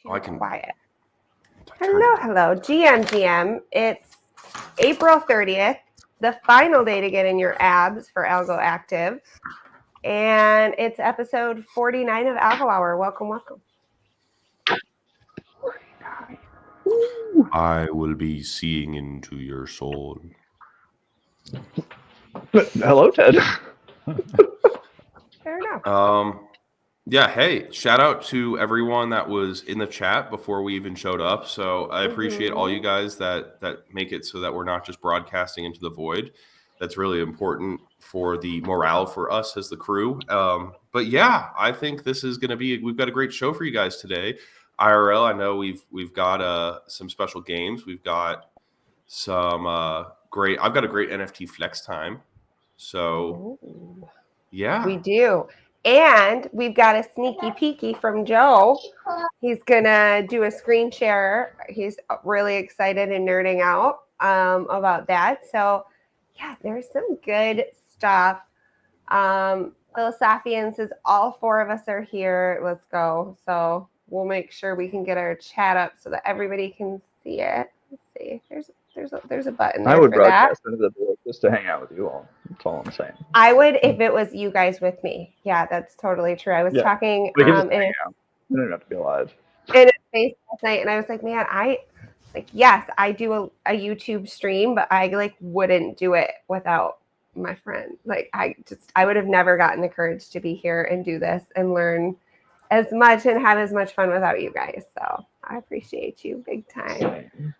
too quiet. Hello, GM. It's April 30th, the final day to get in your abs for Algo Active. And it's episode 49 of Algo Hour. Welcome. I will be seeing into your soul. Hello, Ted. Fair enough. Yeah, hey, shout out to everyone that was in the chat before we even showed up. So I appreciate all you guys that make it so that we're not just broadcasting into the void. That's really important for the morale for us as the crew. But yeah, I think this is going to be, we've got a great show for you guys today. IRL, I know we've got some special games. We've got some I've got a great NFT flex time. So yeah. We do. And we've got a sneaky peeky from Joe. He's going to do a screen share. He's really excited and nerding out about that. So, yeah, there's some good stuff. Philosophian says all four of us are here. Let's go. So we'll make sure we can get our chat up so that everybody can see it. Let's see. There's a button there. I would for broadcast that. into the void just to hang out with you all. That's all I'm saying. I would if it was you guys with me. Yeah, that's totally true. I was talking we can just hang out. We don't have to be live. In his face last night, and I was like, man, yes, I do a YouTube stream, but I wouldn't do it without my friend. I would have never gotten the courage to be here and do this and learn as much and have as much fun without you guys. So I appreciate you big time. Same.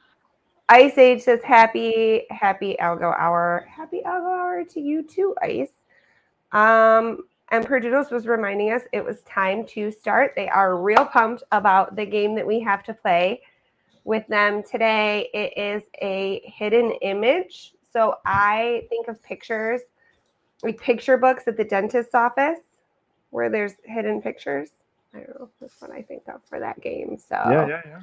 Ice Age says happy Algo Hour. Happy Algo Hour to you too, Ice. And Perdidos was reminding us it was time to start. They are real pumped about the game that we have to play with them today. It is a hidden image. So I think of pictures, like picture books at the dentist's office where there's hidden pictures. I don't know. That's what I think of for that game. So Yeah.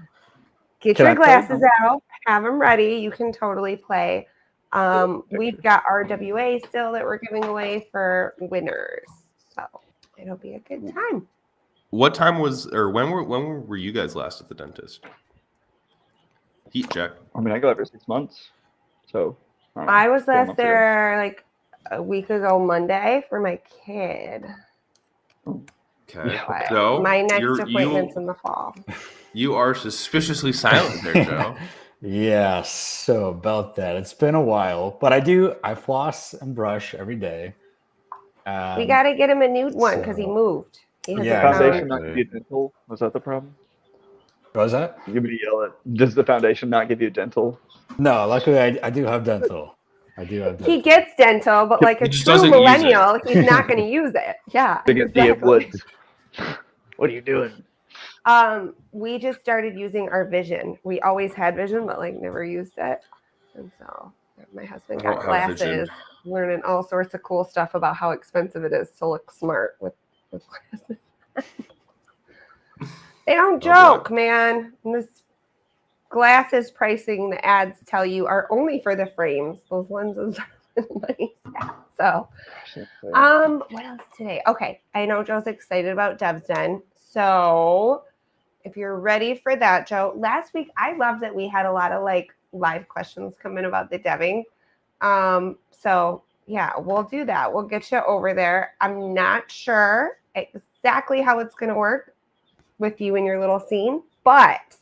Get your glasses out, have them ready. You can totally play. We've got RWA still that we're giving away for winners. So it'll be a good time. What time when were you guys last at the dentist? Heat check. I mean, I go every 6 months. So I was last there like a week ago Monday for my kid. Okay. But so my next appointment's in the fall. You are suspiciously silent there, Joe. Yeah, so about that. It's been a while, but I floss and brush every day. We got to get him a new one because he moved. Does the foundation not give you dental? Was that the problem? What was that? Does the foundation not give you dental? No, luckily I do have dental. He gets dental, but like a true millennial, he's not going to use it. Yeah. Exactly. What are you doing? We just started using our vision. We always had vision, but never used it. And so my husband got glasses, learning all sorts of cool stuff about how expensive it is to look smart with glasses. They don't joke, man. And this glasses pricing the ads tell you are only for the frames. Those lenses are money. So, what else today? Okay, I know Joe's excited about Dev's Den. So if you're ready for that, Joe, last week I loved that we had a lot of live questions come in about the deving. So yeah, we'll do that. We'll get you over there. I'm not sure exactly how it's going to work with you in your little scene, but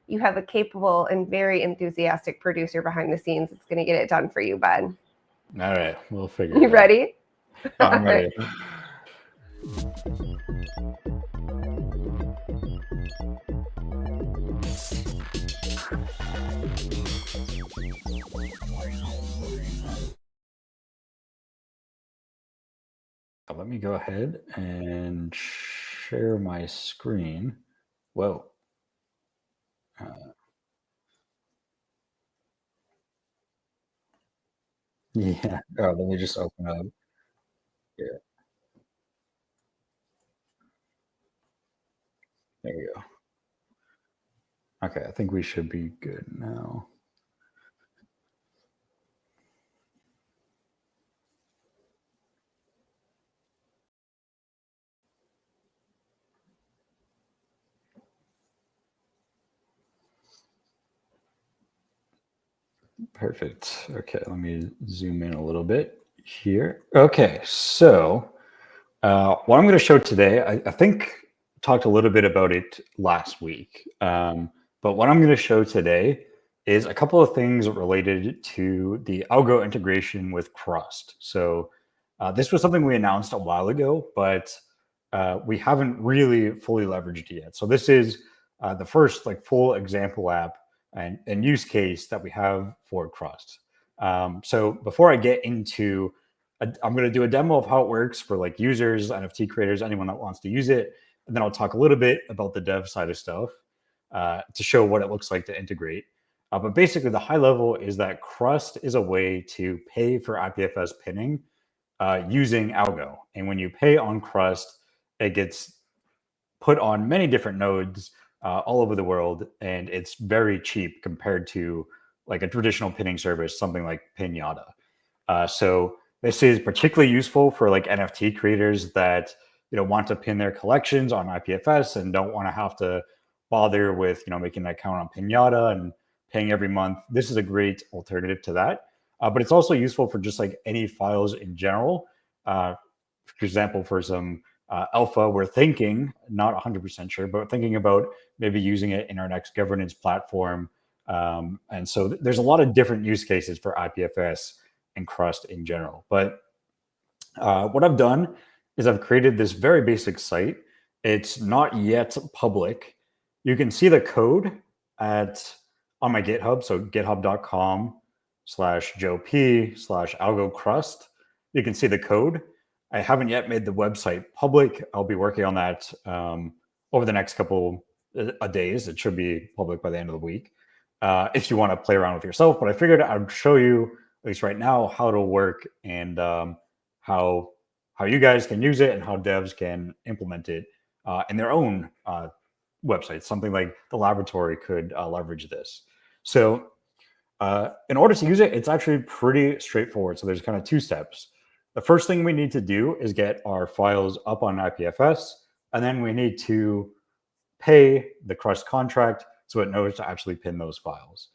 you have a capable and very enthusiastic producer behind the scenes that's going to get it done for you, bud. All right, we'll figure it out. You ready? I'm ready. Let me go ahead and share my screen. Whoa. Yeah. Oh, let me just open up. Yeah. There we go. Okay, I think we should be good now. Perfect. Okay, let me zoom in a little bit here. Okay, so what I'm going to show today, I think talked a little bit about it last week, but what I'm going to show today is a couple of things related to the Algo integration with Crust. So this was something we announced a while ago, but we haven't really fully leveraged it yet. So this is the first like full example app and use case that we have for Crust. So before I get into I'm going to do a demo of how it works for like users, NFT creators, anyone that wants to use it. And then I'll talk a little bit about the dev side of stuff to show what it looks like to integrate. But basically, the high level is that Crust is a way to pay for IPFS pinning using Algo. And when you pay on Crust, it gets put on many different nodes all over the world. And it's very cheap compared to like a traditional pinning service, something like Pinata. So this is particularly useful for like NFT creators that want to pin their collections on IPFS and don't want to have to bother with making an account on Pinata and paying every month. This is a great alternative to that. But it's also useful for just like any files in general. For example, for some alpha, we're thinking, not 100% sure, but thinking about maybe using it in our next governance platform. And so there's a lot of different use cases for IPFS and Crust in general. But what I've done is I've created this very basic site. It's not yet public. You can see the code on my GitHub. So github.com/joep/algocrust. You can see the code. I haven't yet made the website public. I'll be working on that over the next couple of days. It should be public by the end of the week if you want to play around with yourself. But I figured I'd show you, at least right now, how it'll work and how you guys can use it and how devs can implement it in their own websites. Something like the laboratory could leverage this. So in order to use it, it's actually pretty straightforward. So there's kind of two steps. The first thing we need to do is get our files up on IPFS, and then we need to pay the Crust contract so it knows to actually pin those files.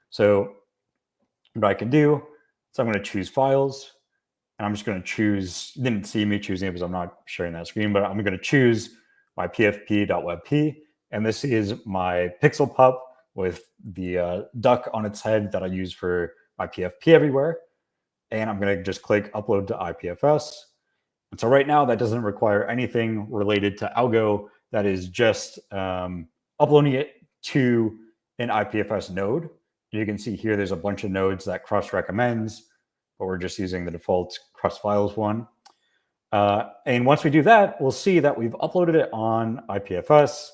So what I can do is I'm going to choose files, and I'm just going to choose, you didn't see me choosing it because I'm not sharing that screen, but I'm going to choose my pfp.webp, and this is my pixel pup with the duck on its head that I use for my PFP everywhere. And I'm going to just click upload to IPFS. And so right now that doesn't require anything related to Algo. That is just uploading it to an IPFS node. You can see here there's a bunch of nodes that Crust recommends, but we're just using the default Crust files one. And once we do that, we'll see that we've uploaded it on IPFS,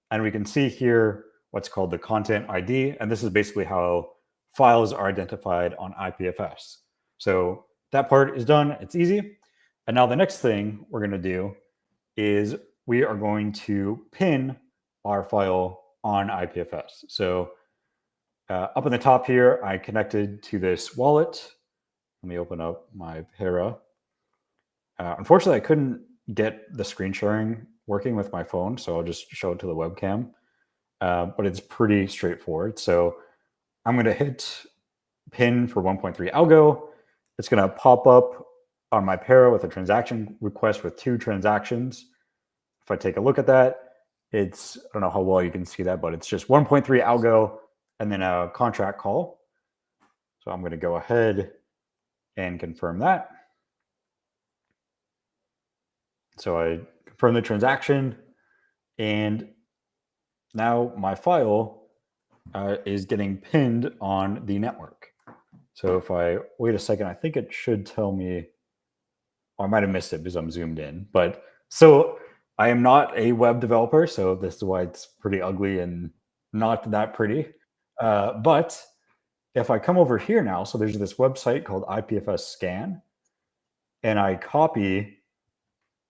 and we can see here what's called the content ID. And this is basically how files are identified on IPFS. So that part is done. It's easy. And now the next thing we're going to do is we are going to pin our file on IPFS. So up in the top here, I connected to this wallet. Let me open up my Para. Unfortunately, I couldn't get the screen sharing working with my phone, so I'll just show it to the webcam. But it's pretty straightforward. So I'm going to hit pin for 1.3 Algo. It's going to pop up on my Para with a transaction request with 2 transactions. If I take a look at that, I don't know how well you can see that, but it's just 1.3 Algo and then a contract call. So I'm going to go ahead and confirm that. So I confirm the transaction, and now my file is getting pinned on the network. So if I wait a second, I think it should tell me, or I might have missed it because I'm zoomed in. But so I am not a web developer, so this is why it's pretty ugly and not that pretty. But if I come over here now, so there's this website called IPFS Scan, and I copy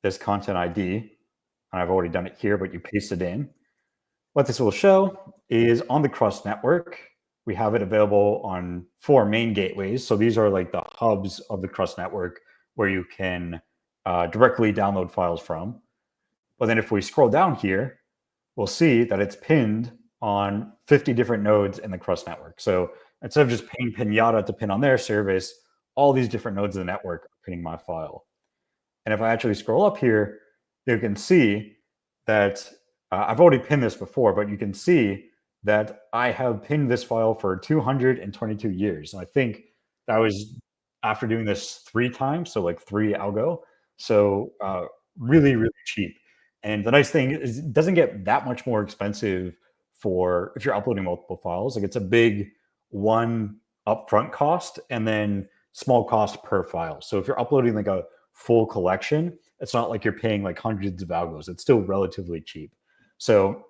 this content ID, and I've already done it here, but you paste it in. What this will show is on the Crust network, we have it available on 4 main gateways. So these are like the hubs of the Crust network where you can directly download files from. But then if we scroll down here, we'll see that it's pinned on 50 different nodes in the Crust network. So instead of just paying Pinata to pin on their service, all these different nodes of the network are pinning my file. And if I actually scroll up here, you can see that I've already pinned this before, but you can see that I have pinned this file for 222 years. And I think that was after doing this 3 times, so like 3 algo. So really, really cheap. And the nice thing is it doesn't get that much more expensive for if you're uploading multiple files. Like it's a big one upfront cost and then small cost per file. So if you're uploading like a full collection, it's not like you're paying like hundreds of algos. It's still relatively cheap. So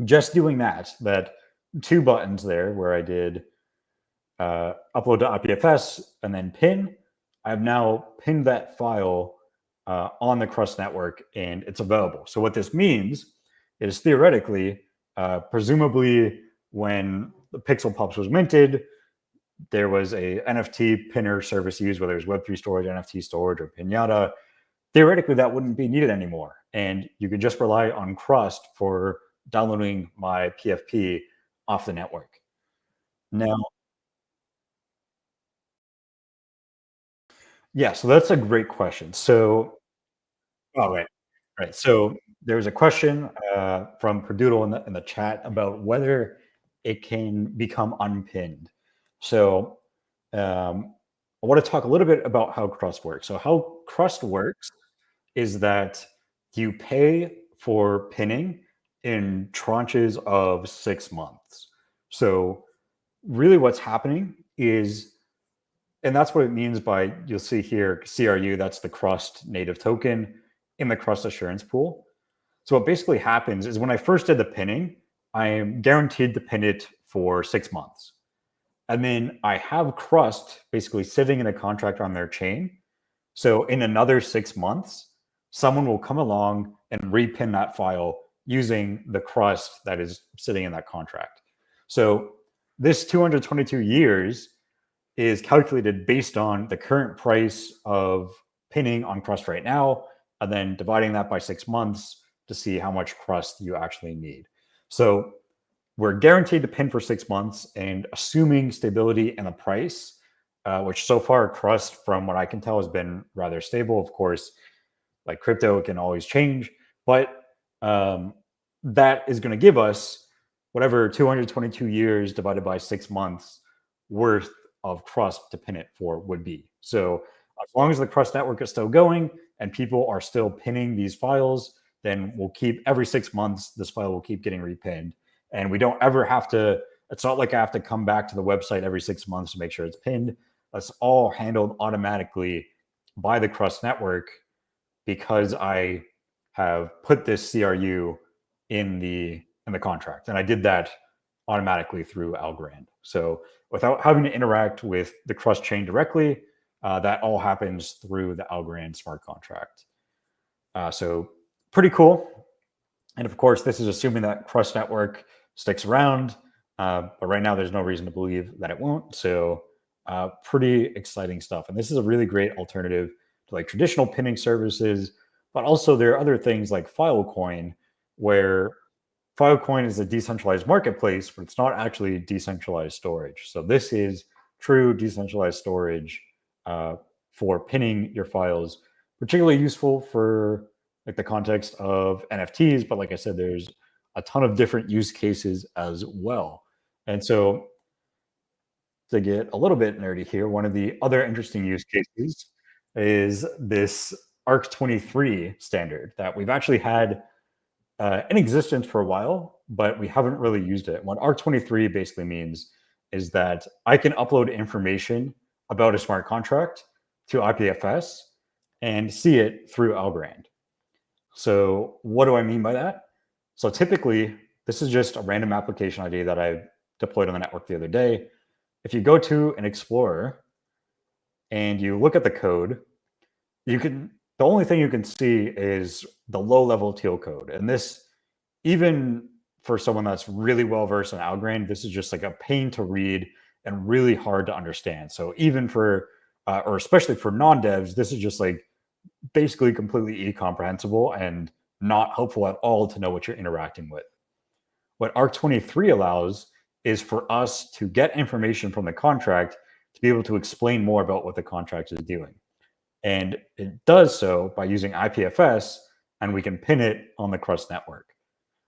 just doing that 2 buttons there where I did upload to IPFS and then pin, I've now pinned that file on the Crust network and it's available. So what this means is theoretically, presumably when the Pixel Pups was minted, there was a NFT pinner service used, whether it's Web3 storage, NFT storage, or Pinata. Theoretically, that wouldn't be needed anymore. And you could just rely on Crust for downloading my PFP off the network. Now, yeah, so that's a great question. So, right. So there's a question from Perdoodle in the chat about whether it can become unpinned. So I want to talk a little bit about how Crust works. So how Crust works is that you pay for pinning in tranches of 6 months. So really what's happening is, and that's what it means by, you'll see here, CRU, that's the Crust native token in the Crust assurance pool. So what basically happens is when I first did the pinning, I am guaranteed to pin it for 6 months. And then I have Crust basically sitting in a contract on their chain. So in another 6 months, someone will come along and repin that file using the Crust that is sitting in that contract. So this 222 years is calculated based on the current price of pinning on Crust right now, and then dividing that by 6 months to see how much Crust you actually need. So we're guaranteed to pin for 6 months, and assuming stability in the price, which so far Crust, from what I can tell, has been rather stable. Of course, like crypto, it can always change, but that is going to give us whatever 222 years divided by 6 months worth of Crust to pin it for would be. So as long as the Crust network is still going and people are still pinning these files, then we'll keep every 6 months, this file will keep getting repinned. And we don't ever have to, it's not like I have to come back to the website every 6 months to make sure it's pinned. That's all handled automatically by the Crust network because I have put this CRU in the contract. And I did that automatically through Algorand. So without having to interact with the Crust chain directly, that all happens through the Algorand smart contract. So pretty cool. And of course, this is assuming that Crust network sticks around. But right now, there's no reason to believe that it won't. So pretty exciting stuff. And this is a really great alternative to like traditional pinning services. But also there are other things like Filecoin, where Filecoin is a decentralized marketplace, but it's not actually decentralized storage. So this is true decentralized storage for pinning your files, particularly useful for like the context of NFTs. But like I said, there's a ton of different use cases as well. And so to get a little bit nerdy here, one of the other interesting use cases is this ARC23 standard that we've actually had in existence for a while, but we haven't really used it. What ARC23 basically means is that I can upload information about a smart contract to IPFS and see it through Algorand. So what do I mean by that? So typically, this is just a random application ID that I deployed on the network the other day. If you go to an Explorer and you look at the code, the only thing you can see is the low-level teal code. And this, even for someone that's really well-versed in Algorand, this is just like a pain to read and really hard to understand. So even for, or especially for non-devs, this is just like basically completely incomprehensible and not helpful at all to know what you're interacting with. What ARC23 allows is for us to get information from the contract to be able to explain more about what the contract is doing. And it does so by using IPFS, and we can pin it on the Crust network.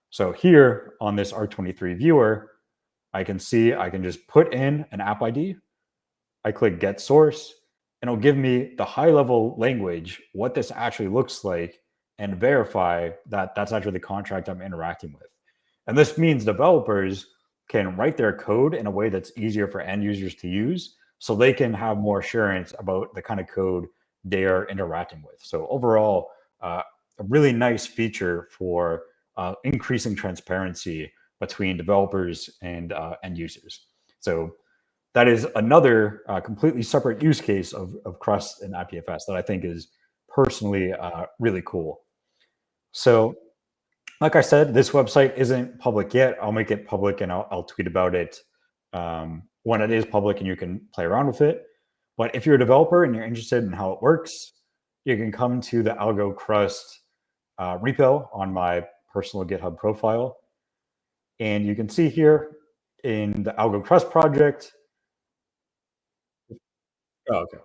So here on this R23 viewer, I can just put in an app ID. I click get source, and it'll give me the high level language, what this actually looks like, and verify that that's actually the contract I'm interacting with. And this means developers can write their code in a way that's easier for end users to use, so they can have more assurance about the kind of code they are interacting with. So overall, a really nice feature for increasing transparency between developers and end users. So that is another completely separate use case of Crust and IPFS that I think is personally really cool. So like I said, this website isn't public yet. I'll make it public, and I'll tweet about it when it is public and you can play around with it. But if you're a developer and you're interested in how it works, you can come to the Algo Crust repo on my personal GitHub profile. And you can see here in the Algo Crust project. Oh, okay.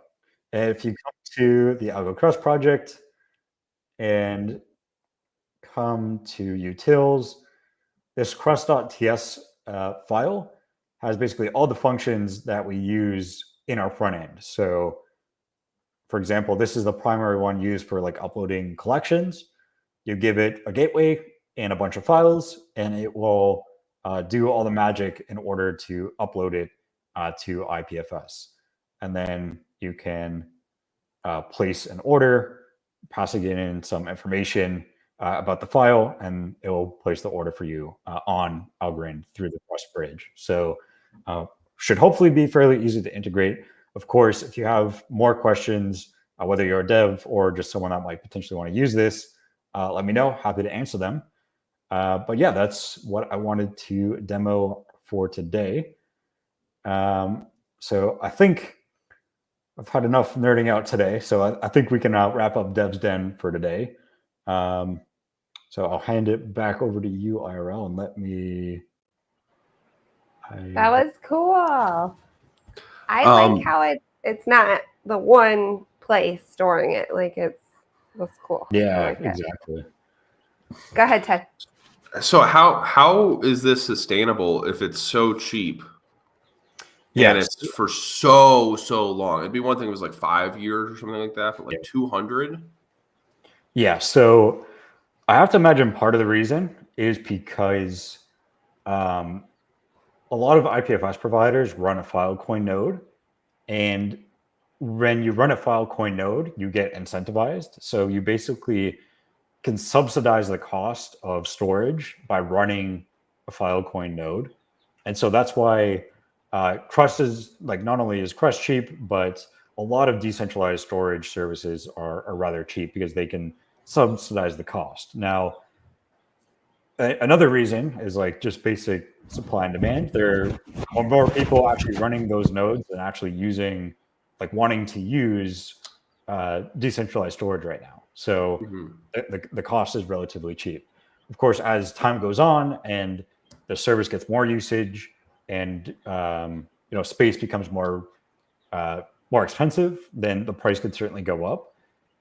And if you come to the Algo Crust project and come to utils, this crust.ts file has basically all the functions that we use in our front end. So for example, this is the primary one used for like uploading collections. You give it a gateway and a bunch of files, and it will do all the magic in order to upload it to IPFS. And then you can place an order, passing in some information about the file, and it will place the order for you on Algorand through the Crust bridge. So should hopefully be fairly easy to integrate. Of course, if you have more questions, whether you're a dev or just someone that might potentially want to use this, let me know. Happy to answer them. But yeah, that's what I wanted to demo for today. So I think I've had enough nerding out today. So I think we can wrap up Dev's Den for today. So I'll hand it back over to you, IRL, and let me. That was cool. I like how it's not the one place storing it. Like that's cool. Yeah, like exactly. Go ahead, Ted. So how is this sustainable if it's so cheap? Yeah, and it's for so long. It'd be one thing if it was like 5 years or something like that, but like 200. Yeah, so I have to imagine part of the reason is because a lot of IPFS providers run a Filecoin node, and when you run a Filecoin node, you get incentivized. So you basically can subsidize the cost of storage by running a Filecoin node. And so that's why Crust is like, not only is Crust cheap, but a lot of decentralized storage services are rather cheap because they can subsidize the cost. Now, another reason is like just basic supply and demand. There are more people actually running those nodes than actually using, like wanting to use decentralized storage right now. So the cost is relatively cheap. Of course, as time goes on and the service gets more usage and space becomes more expensive, then the price could certainly go up.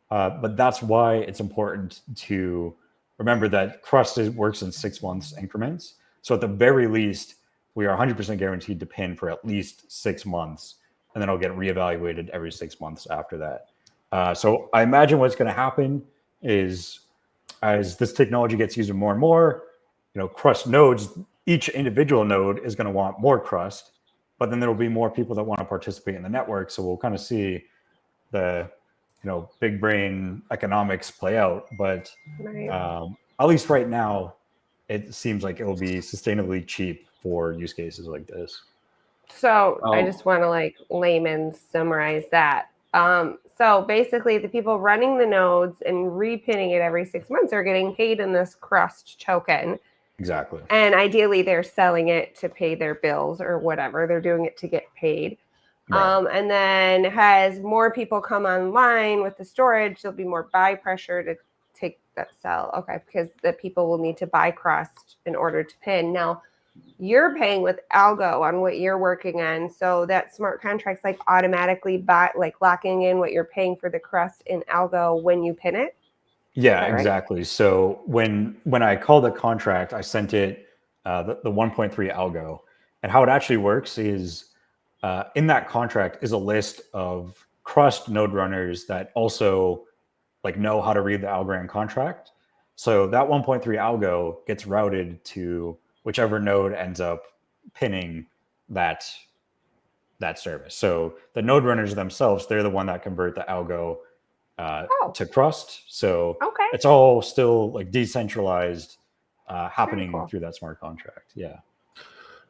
But that's why it's important to remember that Crust works in 6 months increments. So at the very least, we are 100% guaranteed to pin for at least 6 months, and then it'll get reevaluated every 6 months after that. So I imagine what's going to happen is, as this technology gets used more and more, Crust nodes, each individual node is going to want more Crust, but then there will be more people that want to participate in the network. So we'll kind of see the big brain economics play out. But at least right now, it seems like it will be sustainably cheap for use cases like this. So I just want to like layman summarize that. So basically the people running the nodes and repinning it every 6 months are getting paid in this Crust token. Exactly. And ideally they're selling it to pay their bills or whatever. They're doing it to get paid. Right. And then as more people come online with the storage, there'll be more buy pressure to take that sell. Okay, because the people will need to buy Crust in order to pin. Now, you're paying with Algo on what you're working on. So that smart contract's like automatically like locking in what you're paying for the crust in Algo when you pin it. Yeah, Right? exactly. So when I called the contract, I sent it the 1.3 algo, and how it actually works is in that contract is a list of crust node runners that also like know how to read the Algorand contract. So that 1.3 algo gets routed to whichever node ends up pinning that service. So the node runners themselves, they're the one that convert the algo to crust. So Okay. it's all still like decentralized happening cool. through that smart contract. Yeah.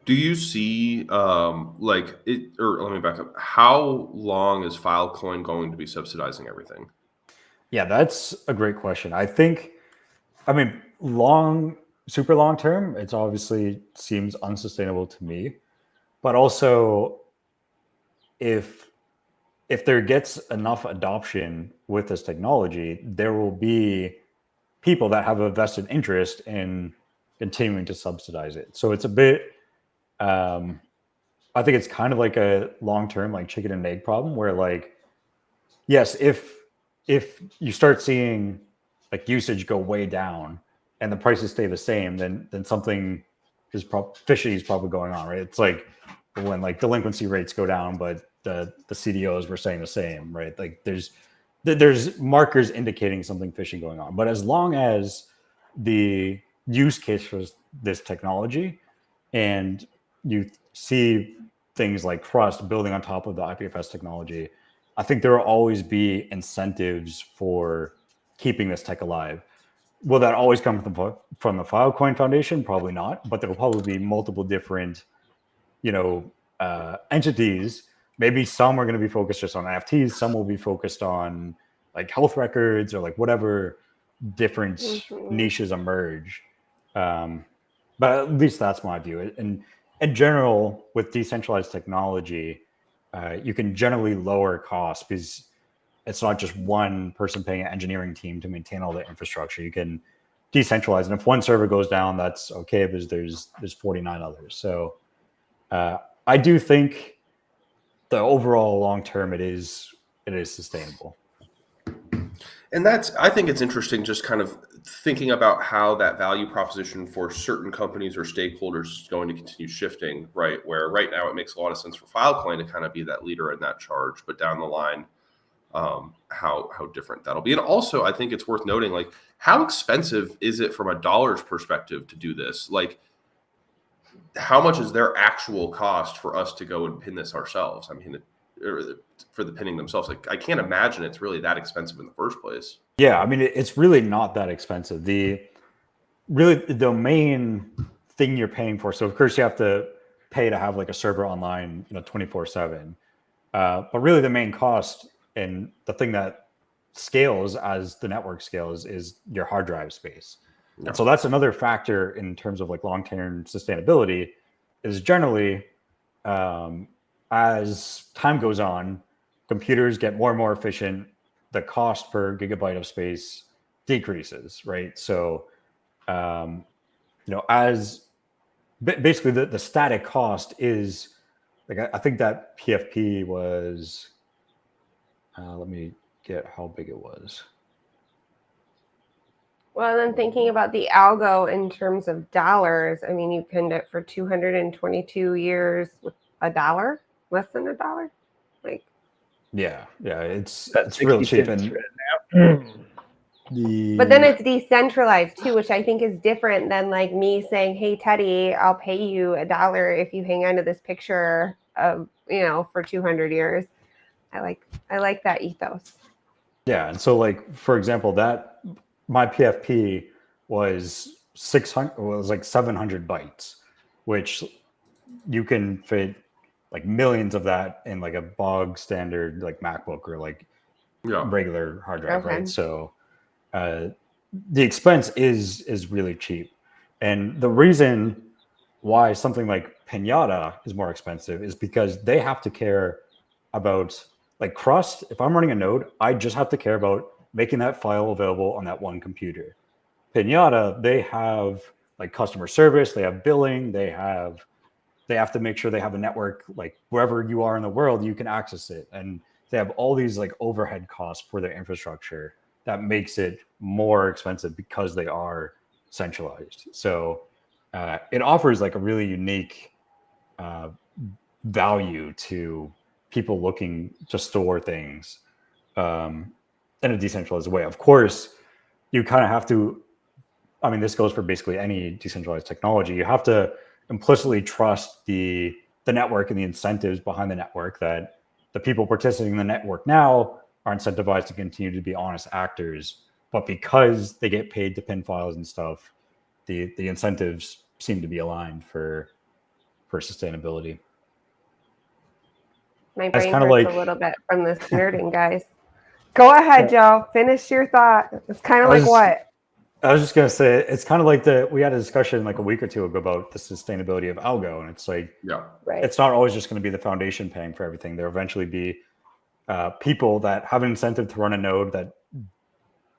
Do you see like it, or let me back up. How long is Filecoin going to be subsidizing everything? Yeah, that's a great question. I think, I mean, super long term, it's obviously seems unsustainable to me. But also, if there gets enough adoption with this technology, there will be people that have a vested interest in continuing to subsidize it. So it's a bit, I think it's kind of like a long-term like chicken and egg problem where like, yes, if you start seeing like usage go way down and the prices stay the same, then something is fishy is probably going on, right? It's like when like delinquency rates go down, but the CDOs were saying the same, right? Like there's markers indicating something fishy going on. But as long as the use case for this technology and you see things like Crust building on top of the IPFS technology, I think there will always be incentives for keeping this tech alive. Will that always come from the Filecoin Foundation? Probably not, but there will probably be multiple different, entities. Maybe some are going to be focused just on NFTs. Some will be focused on like health records or like whatever different niches emerge. But at least that's my view. And in general, with decentralized technology, you can generally lower costs because it's not just one person paying an engineering team to maintain all the infrastructure. You can decentralize, and if one server goes down, that's okay because there's 49 others. So I do think the overall long term it is sustainable. And I think it's interesting just kind of thinking about how that value proposition for certain companies or stakeholders is going to continue shifting, right? Where right now it makes a lot of sense for Filecoin to kind of be that leader in that charge, but down the line, how different that'll be. And also, I think it's worth noting, like, how expensive is it from a dollar's perspective to do this? Like, how much is their actual cost for us to go and pin this ourselves? I mean, for the pinning themselves, like I can't imagine it's really that expensive in the first place. Yeah, I mean, it's really not that expensive. The main thing you're paying for. So of course you have to pay to have like a server online, 24/7. But really the main cost and the thing that scales as the network scales is your hard drive space. Yeah. And so that's another factor in terms of like long-term sustainability is generally as time goes on, computers get more and more efficient, the cost per gigabyte of space decreases, right? So, as basically the static cost is like, I think that PFP was, let me get how big it was. Well, then thinking about the algo in terms of dollars, I mean, you pinned it for 222 years with $1, less than $1. Like, yeah, it's That's really 60 cheap. cents And right now. but then it's decentralized too, which I think is different than like me saying, "Hey, Teddy, I'll pay you $1 if you hang on to this picture of, for 200 years." I like that ethos. Yeah, and so like for example, that my PFP was 600, was like 700 bytes, which you can fit like millions of that in like a bog standard like MacBook or like regular hard drive, Okay. right? So the expense is really cheap, and the reason why something like Pinata is more expensive is because they have to care about like Crust. If I'm running a node, I just have to care about making that file available on that one computer. Pinata, they have like customer service, they have billing, they have to make sure they have a network, like wherever you are in the world, you can access it. And they have all these like overhead costs for their infrastructure that makes it more expensive because they are centralized. So it offers like a really unique value to people looking to store things in a decentralized way. Of course, you kind of have to, I mean, this goes for basically any decentralized technology. You have to implicitly trust the network and the incentives behind the network, that the people participating in the network now are incentivized to continue to be honest actors. But because they get paid to pin files and stuff, the incentives seem to be aligned for sustainability. My That's brain kinda hurts like- a little bit from this nerding, guys. Go ahead, Joe. Finish your thought. It's kind of like what? I was just gonna say, it's kind of like we had a discussion like a week or two ago about the sustainability of Algo, and it's like, Right. it's not always just going to be the foundation paying for everything. There'll eventually be people that have an incentive to run a node that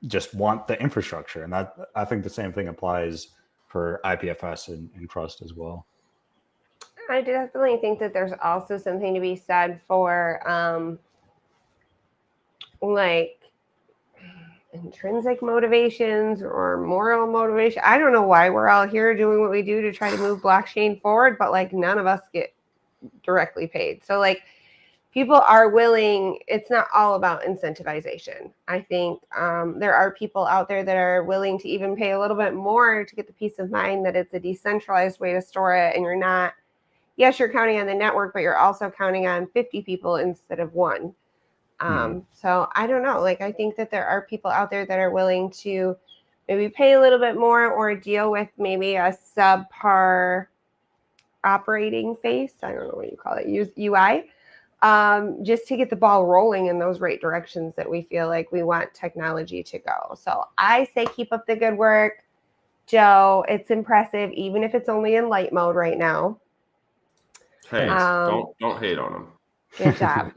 just want the infrastructure, and that I think the same thing applies for IPFS and Crust as well. I definitely think that there's also something to be said for like intrinsic motivations or moral motivation. I don't know why we're all here doing what we do to try to move blockchain forward, but like none of us get directly paid. So like people are willing, it's not all about incentivization. I think there are people out there that are willing to even pay a little bit more to get the peace of mind that it's a decentralized way to store it, and you're not, yes, you're counting on the network, but you're also counting on 50 people instead of one. So I don't know. Like, I think that there are people out there that are willing to maybe pay a little bit more or deal with maybe a subpar operating face. I don't know what you call it, UI, just to get the ball rolling in those right directions that we feel like we want technology to go. So I say keep up the good work, Joe. It's impressive, even if it's only in light mode right now. Hey, don't hate on him. Good job.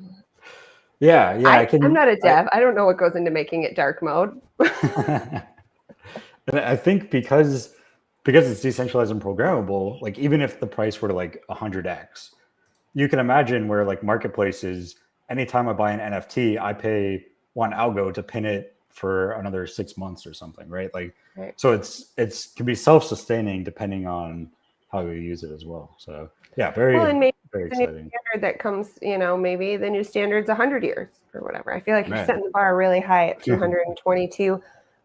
Yeah, I'm not a dev. I don't know what goes into making it dark mode. And I think because it's decentralized and programmable, like even if the price were to like 100x, you can imagine where like marketplaces, anytime I buy an NFT, I pay one algo to pin it for another 6 months or something, right? Like, Right. so it can be self-sustaining depending on how you use it as well. So yeah, very, Well, and maybe very the new exciting. standard that comes, maybe the new standard's 100 years or whatever. I feel like you're Right. setting the bar really high at 222.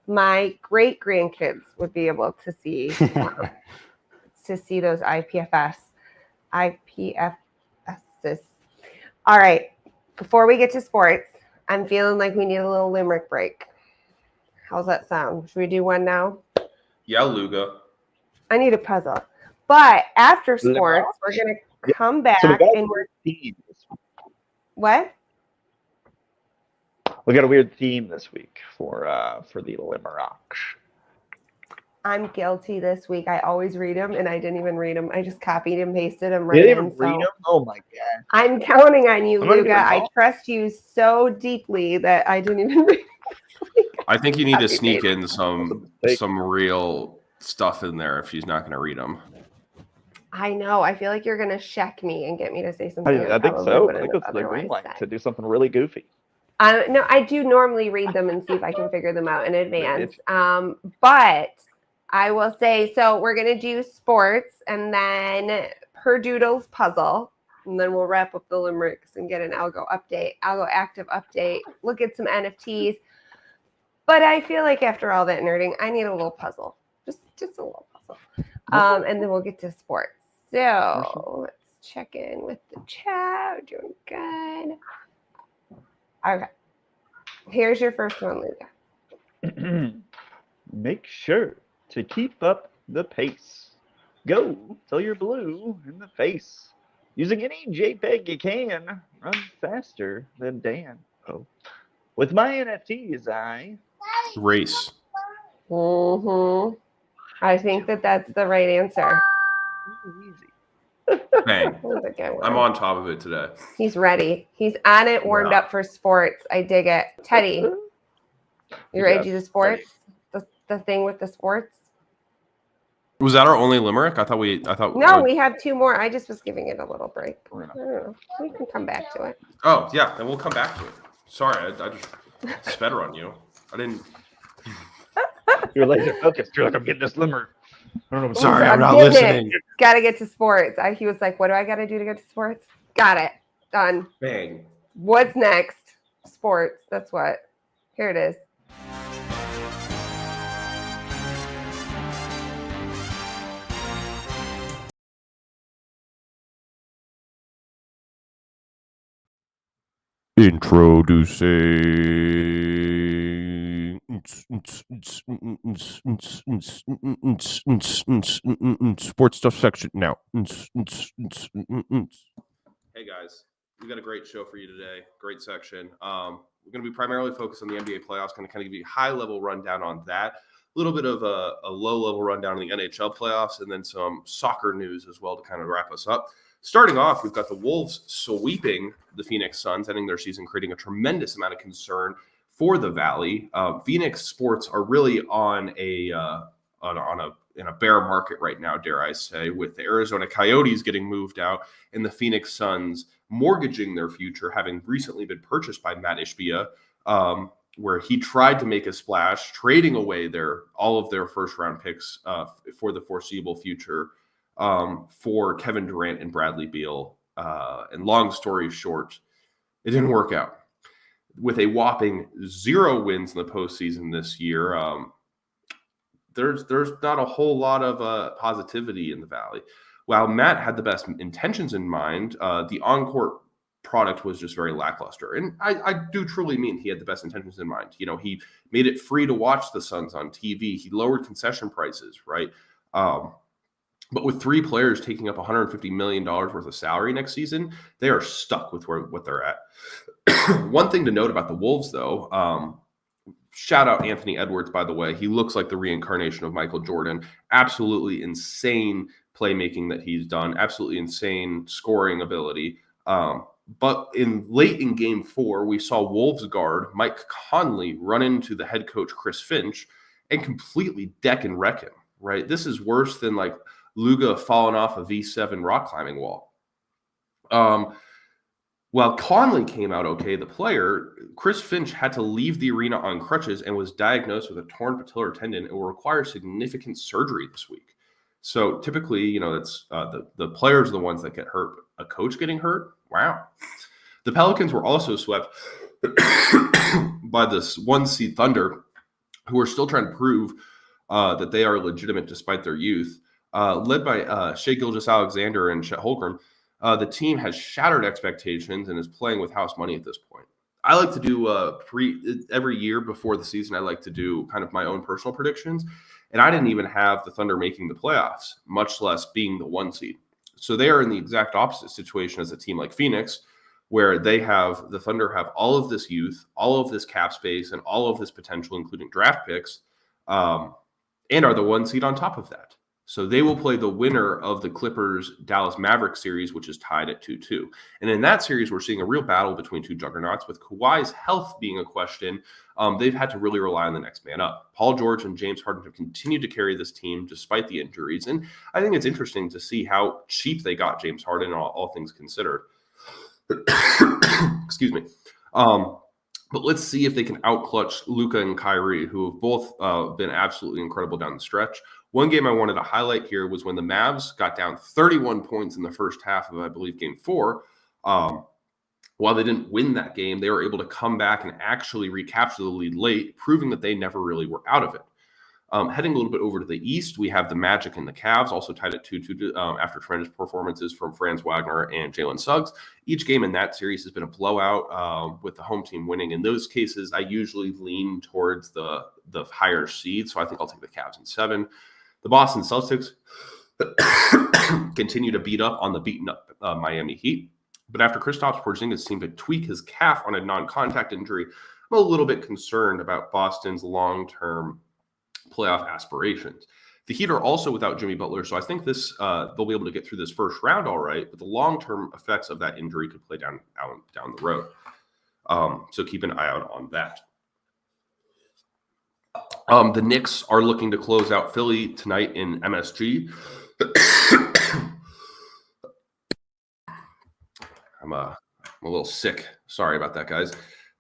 My great grandkids would be able to see those IPFSs. All right. Before we get to sports, I'm feeling like we need a little limerick break. How's that sound? Should we do one now? Yeah, Luga. I need a puzzle. But after sports, we're going to come back So we got and a weird theme this week. What? We got a weird theme this week for the Limerocks. I'm guilty this week. I always read them, and I didn't even read them. I just copied and pasted them You right didn't in. even read them? Oh my god! I'm counting on you, I'm gonna Luga. get a I call. trust you so deeply that I didn't even read them. I think you need to Copy sneak paste. in some real stuff in there if she's not going to read them. I know. I feel like you're going to check me and get me to say something. I think probably so. I wouldn't think have it's the green otherwise light said. to do something really goofy. No, I do normally read them and see if I can figure them out in advance. But I will say, so we're going to do sports and then per Doodle's puzzle. And then we'll wrap up the limericks and get an Algo active update, look at some NFTs. But I feel like after all that nerding, I need a little puzzle, just a little puzzle. And then we'll get to sports. So let's check in with the chat. We're doing good. Okay. Here's your first one, Luga. Make sure to keep up the pace. Go till you're blue in the face. Using any JPEG you can, run faster than Dan. Oh. With my NFTs, I Race. Mm-hmm. I think that's the right answer. easy. Bang. That was a good one. I'm on top of it today. He's ready. He's on it, warmed Yeah. up for sports. I dig it. Teddy, you ready to do the sports? The thing with the sports? Was that our only limerick? I thought. No, we have 2 more. I just was giving it a little break. I We're gonna- don't know. We can come back to it. Oh yeah, then we'll come back to it. Sorry, I just sped run you. I didn't. You're laser focused. You're like, I'm getting this limerick. I don't know. Sorry, I'm not getting listening. Got to get to sports. He was like, "What do I got to do to get to sports?" Got it. Done. Bang. What's next? Sports. That's what. Here it is. Introducing sports stuff section now. Hey guys, we got a great show for you today. Great section. We're going to be primarily focused on the NBA playoffs. Going to kind of give you a high-level rundown on that. A little bit of a low-level rundown on the NHL playoffs, and then some soccer news as well to kind of wrap us up. Starting off, we've got the Wolves sweeping the Phoenix Suns, ending their season, creating a tremendous amount of concern for the Valley. Phoenix sports are really in a bear market right now, dare I say, with the Arizona Coyotes getting moved out and the Phoenix Suns mortgaging their future, having recently been purchased by Matt Ishbia, where he tried to make a splash, trading away all of their first-round picks for the foreseeable future. For Kevin Durant and Bradley Beal. And long story short, it didn't work out. With a whopping 0 wins in the postseason this year, there's not a whole lot of positivity in the Valley. While Matt had the best intentions in mind, the on-court product was just very lackluster. And I do truly mean he had the best intentions in mind. You know, he made it free to watch the Suns on TV. He lowered concession prices, right? But with 3 players taking up $150 million worth of salary next season, they are stuck with what they're at. One thing to note about the Wolves, though, shout out Anthony Edwards, by the way. He looks like the reincarnation of Michael Jordan. Absolutely insane playmaking that he's done. Absolutely insane scoring ability. But late in Game 4, we saw Wolves guard Mike Conley run into the head coach Chris Finch and completely deck and wreck him. Right? This is worse than like Luga falling off a V7 rock climbing wall. While Conley came out okay, the player, Chris Finch had to leave the arena on crutches and was diagnosed with a torn patellar tendon and will require significant surgery this week. So typically, you know, it's the players are the ones that get hurt. A coach getting hurt? Wow. The Pelicans were also swept by this 1-seed Thunder, who are still trying to prove that they are legitimate despite their youth. Led by Shai Gilgeous-Alexander and Chet Holmgren, the team has shattered expectations and is playing with house money at this point. I like to do every year before the season, I like to do kind of my own personal predictions. And I didn't even have the Thunder making the playoffs, much less being the 1 seed. So they are in the exact opposite situation as a team like Phoenix, where the Thunder have all of this youth, all of this cap space, and all of this potential, including draft picks, and are the 1 seed on top of that. So they will play the winner of the Clippers-Dallas Mavericks series, which is tied at 2-2. And in that series, we're seeing a real battle between 2 juggernauts. With Kawhi's health being a question, they've had to really rely on the next man up. Paul George and James Harden have continued to carry this team despite the injuries. And I think it's interesting to see how cheap they got James Harden, all things considered. Excuse me. But let's see if they can outclutch Luka and Kyrie, who have both been absolutely incredible down the stretch. One game I wanted to highlight here was when the Mavs got down 31 points in the first half of, I believe, Game 4. While they didn't win that game, they were able to come back and actually recapture the lead late, proving that they never really were out of it. Heading a little bit over to the East, we have the Magic and the Cavs, also tied at 2-2 after tremendous performances from Franz Wagner and Jalen Suggs. Each game in that series has been a blowout with the home team winning. In those cases, I usually lean towards the higher seed, so I think I'll take the Cavs in 7. The Boston Celtics continue to beat up on the beaten-up Miami Heat. But after Kristaps Porzingis seemed to tweak his calf on a non-contact injury, I'm a little bit concerned about Boston's long-term playoff aspirations. The Heat are also without Jimmy Butler, so I think they'll be able to get through this first round all right, but the long-term effects of that injury could play down the road. So keep an eye out on that. The Knicks are looking to close out Philly tonight in MSG. I'm a little sick. Sorry about that, guys.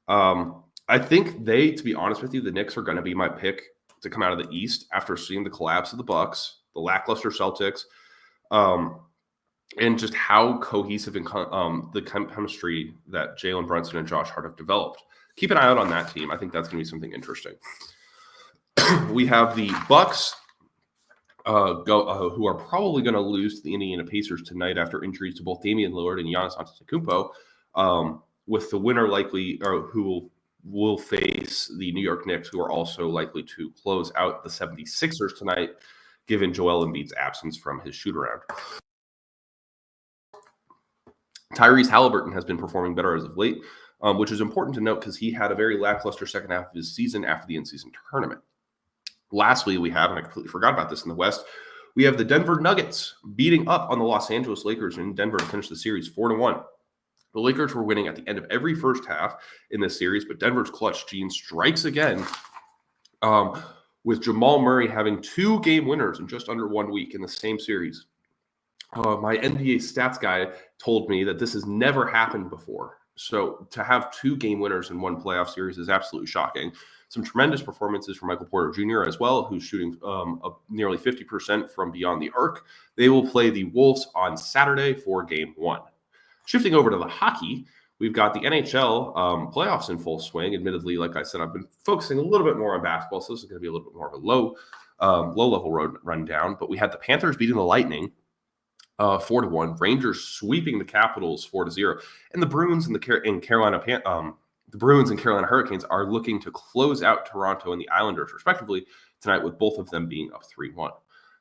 I think to be honest with you, the Knicks are going to be my pick to come out of the East after seeing the collapse of the Bucks, the lackluster Celtics, and just how cohesive and the chemistry that Jalen Brunson and Josh Hart have developed. Keep an eye out on that team. I think that's going to be something interesting. We have the Bucks, who are probably going to lose to the Indiana Pacers tonight after injuries to both Damian Lillard and Giannis Antetokounmpo, with the winner likely, or who will face the New York Knicks, who are also likely to close out the 76ers tonight, given Joel Embiid's absence from his shoot-around. Tyrese Halliburton has been performing better as of late, which is important to note because he had a very lackluster second half of his season after the in-season tournament. Lastly, we have, and I completely forgot about this in the West, we have the Denver Nuggets beating up on the Los Angeles Lakers in Denver to finish the series 4-1. The Lakers were winning at the end of every first half in this series, but Denver's clutch gene strikes again, with Jamal Murray having 2 game winners in just under 1 week in the same series. My NBA stats guy told me that this has never happened before. So to have 2 game winners in one playoff series is absolutely shocking. Some tremendous performances from Michael Porter Jr. as well, who's shooting nearly 50% from beyond the arc. They will play the Wolves on Saturday for Game 1. Shifting over to the hockey, we've got the NHL playoffs in full swing. Admittedly, like I said, I've been focusing a little bit more on basketball, so this is going to be a little bit more of a low-level rundown. But we had the Panthers beating the Lightning 4-1, Rangers sweeping the Capitals 4-0, and the Bruins and the Bruins and Carolina Hurricanes are looking to close out Toronto and the Islanders, respectively, tonight, with both of them being up 3-1.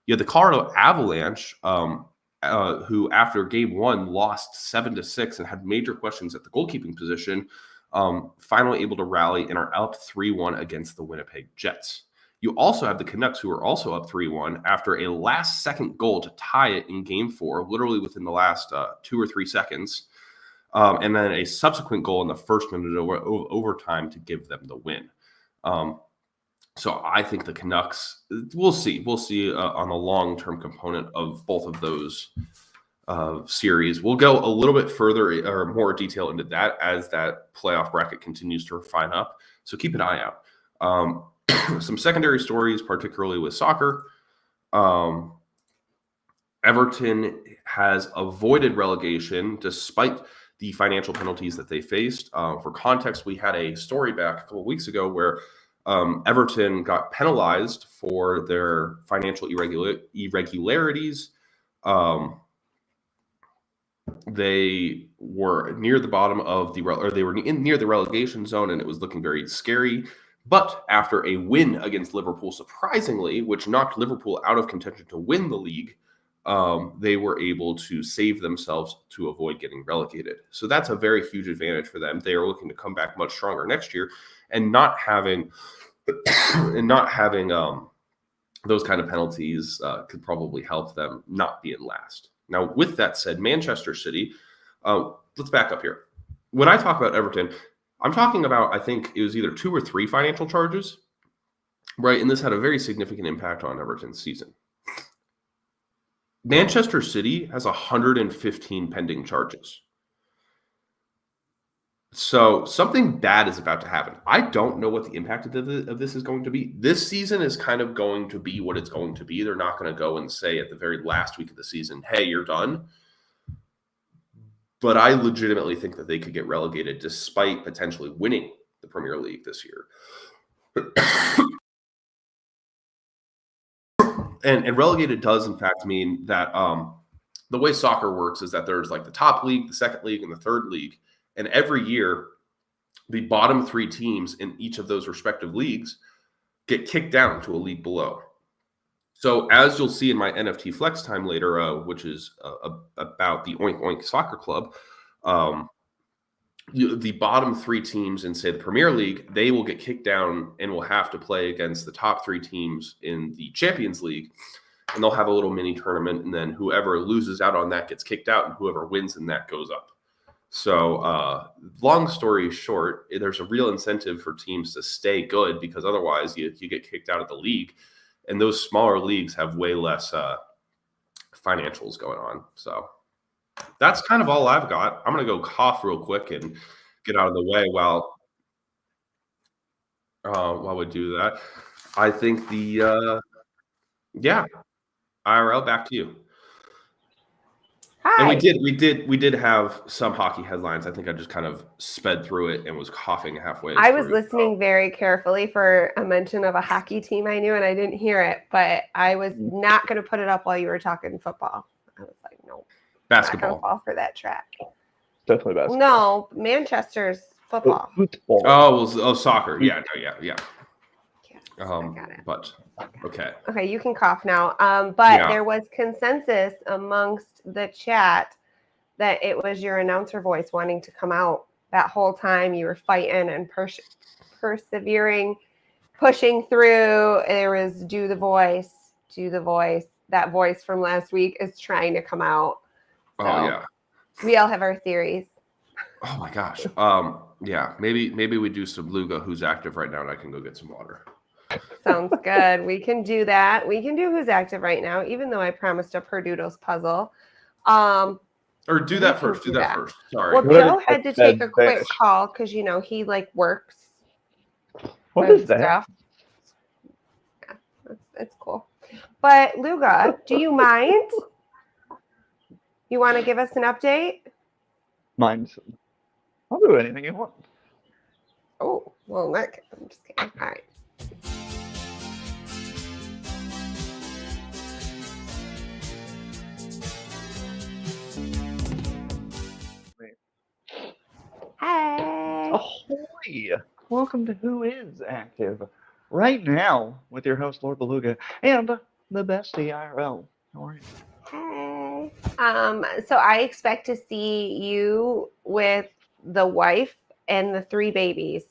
You had the Colorado Avalanche, who after Game 1 lost 7-6 and had major questions at the goalkeeping position, finally able to rally and are up 3-1 against the Winnipeg Jets. You also have the Canucks, who are also up 3-1 after a last-second goal to tie it in Game 4, literally within the last 2 or 3 seconds. And then a subsequent goal in the first minute of overtime to give them the win. So I think the Canucks, we'll see on the long-term component of both of those series. We'll go a little bit further or more detail into that as that playoff bracket continues to refine up. So keep an eye out. Some secondary stories, particularly with soccer. Everton has avoided relegation despite the financial penalties that they faced. For context, we had a story back a couple of weeks ago where Everton got penalized for their financial irregularities. They were near the bottom of near the relegation zone, and it was looking very scary. But after a win against Liverpool, surprisingly, which knocked Liverpool out of contention to win the league, they were able to save themselves to avoid getting relegated. So that's a very huge advantage for them. They are looking to come back much stronger next year, and not having those kind of penalties could probably help them not be in last. Now, with that said, Manchester City, let's back up here. When I talk about Everton, I'm talking about, I think it was either 2 or 3 financial charges, right? And this had a very significant impact on Everton's season. Manchester City has 115 pending charges. So something bad is about to happen. I don't know what the impact of this is going to be. This season is kind of going to be what it's going to be. They're not going to go and say at the very last week of the season, hey, you're done. But I legitimately think that they could get relegated despite potentially winning the Premier League this year. And relegated does, in fact, mean that the way soccer works is that there's like the top league, the second league, and the third league. And every year, the bottom 3 teams in each of those respective leagues get kicked down to a league below. So as you'll see in my NFT Flex Time later, which is about the Oink Oink Soccer Club, the bottom 3 teams in, say, the Premier League, they will get kicked down and will have to play against the top 3 teams in the Champions League. And they'll have a little mini tournament, and then whoever loses out on that gets kicked out, and whoever wins in that goes up. So, long story short, there's a real incentive for teams to stay good because otherwise you get kicked out of the league. And those smaller leagues have way less financials going on. So that's kind of all I've got. I'm going to go cough real quick and get out of the way while we do that. I think IRL, back to you. Hi. And we did have some hockey headlines. I think I just kind of sped through it and was coughing halfway. I was listening very carefully for a mention of a hockey team I knew, and I didn't hear it, but I was not going to put it up while you were talking football. I was like, no. Basketball. I'm not gonna fall for that trap. Definitely basketball. No, Manchester's football. Football. Oh, soccer. Yeah. Yes, I got it. But okay. Okay, you can cough now. But Yeah. there was consensus amongst the chat that it was your announcer voice wanting to come out that whole time. You were fighting and persevering, pushing through. There was do the voice. That voice from last week is trying to come out. So Oh yeah. we all have our theories. Oh my gosh. Yeah. Maybe we do some Luga, who's active right now, and I can go get some water. Sounds good. We can do that. We can do who's active right now, even though I promised a Perdudo's puzzle. Or do that first. Do that first. Sorry. Well, Joe had to take a quick fish? call because he works. What with is that? stuff. Yeah, it's cool. But Luga, do you mind? You want to give us an update? Mine's. I'll do anything you want. Oh, well, look, I'm just kidding. All right. Hey. Ahoy! Welcome to Who Is Active right now with your host, Lord Beluga, and the bestie IRL. How are you? Hey. So I expect to see you with the wife and the 3 babies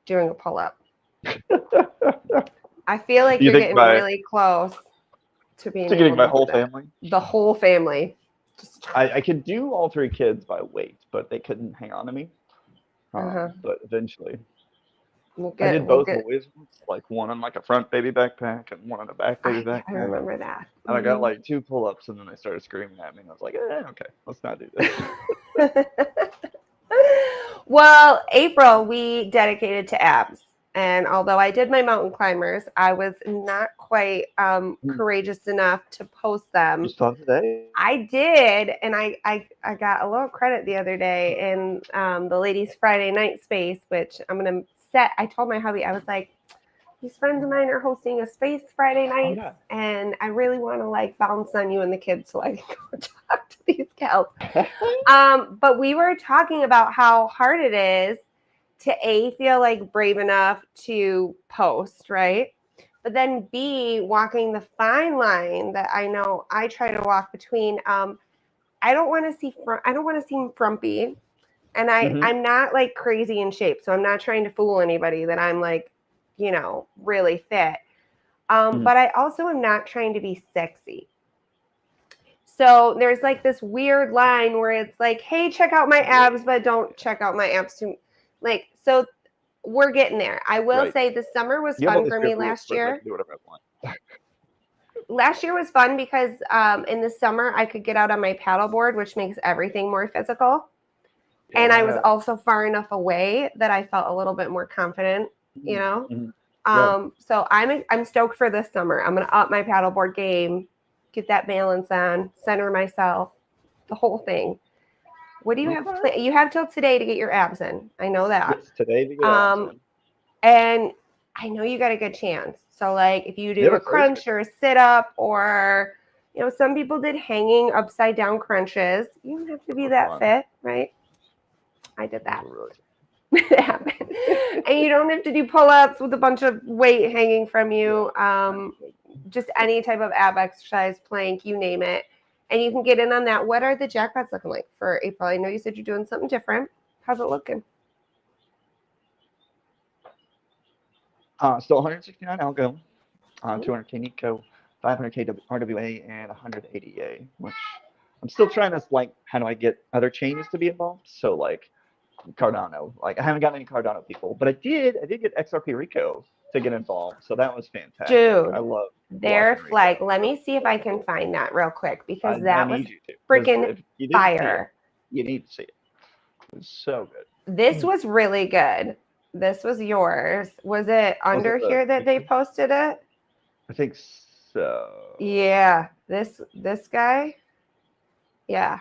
doing a pull-up. I feel like you're getting really close to being getting able my to whole do that. family. The whole family. I could do all 3 kids by weight, but they couldn't hang on to me. But eventually, I did both boys, like one on like a front baby backpack and one on a back baby backpack. I remember that. And I got like 2 pull-ups, and then they started screaming at me, and I was like, okay, let's not do this. Well, April, we dedicated to abs. And although I did my mountain climbers, I was not quite courageous enough to post them. You saw today? I did, and I got a little credit the other day in the ladies' Friday night space, which I'm going to set. I told my hubby, I was like, these friends of mine are hosting a space Friday night, and I really want to like bounce on you and the kids so I can go talk to these gals. But we were talking about how hard it is to feel like brave enough to post, right? But then B, walking the fine line that I know I try to walk between. I don't want to seem frumpy, and I'm not like crazy in shape, so I'm not trying to fool anybody that I'm like, really fit. But I also am not trying to be sexy. So there's like this weird line where it's like, hey, check out my abs, but don't check out my abs too. Like, so we're getting there. I will say the summer was fun for me last year. Do whatever I want. Last year was fun because in the summer I could get out on my paddleboard, which makes everything more physical. Yeah. And I was also far enough away that I felt a little bit more confident, So I'm stoked for this summer. I'm going to up my paddleboard game, get that balance on, center myself, the whole thing. What do you have planned? You have till today to get your abs in. I know that. Yes, today to get abs in. And I know you got a good chance. So like if you do a crunch or a sit up, or some people did hanging upside down crunches. You don't have to be that fit, right? I did that. It happened. And you don't have to do pull-ups with a bunch of weight hanging from you. Just any type of ab exercise, plank, you name it. And you can get in on that. What are the jackpots looking like for April? I know you said you're doing something different. How's it looking? Still 169 Algo, 200K Nico, 500K RWA, and 180A, which I'm still trying to like, how do I get other chains to be involved? So like Cardano, like I haven't gotten any Cardano people, but I did get XRP Rico to get involved, so that was fantastic. Dude, I love their watching Rico. flag. Let me see if I can find that real quick because I that was need you to, 'cause freaking if you didn't see it, fire. you need to see it. It was so good. This was really good. This was yours. Was it under the here that they picture? posted it? I think so. Yeah, this guy. Yeah.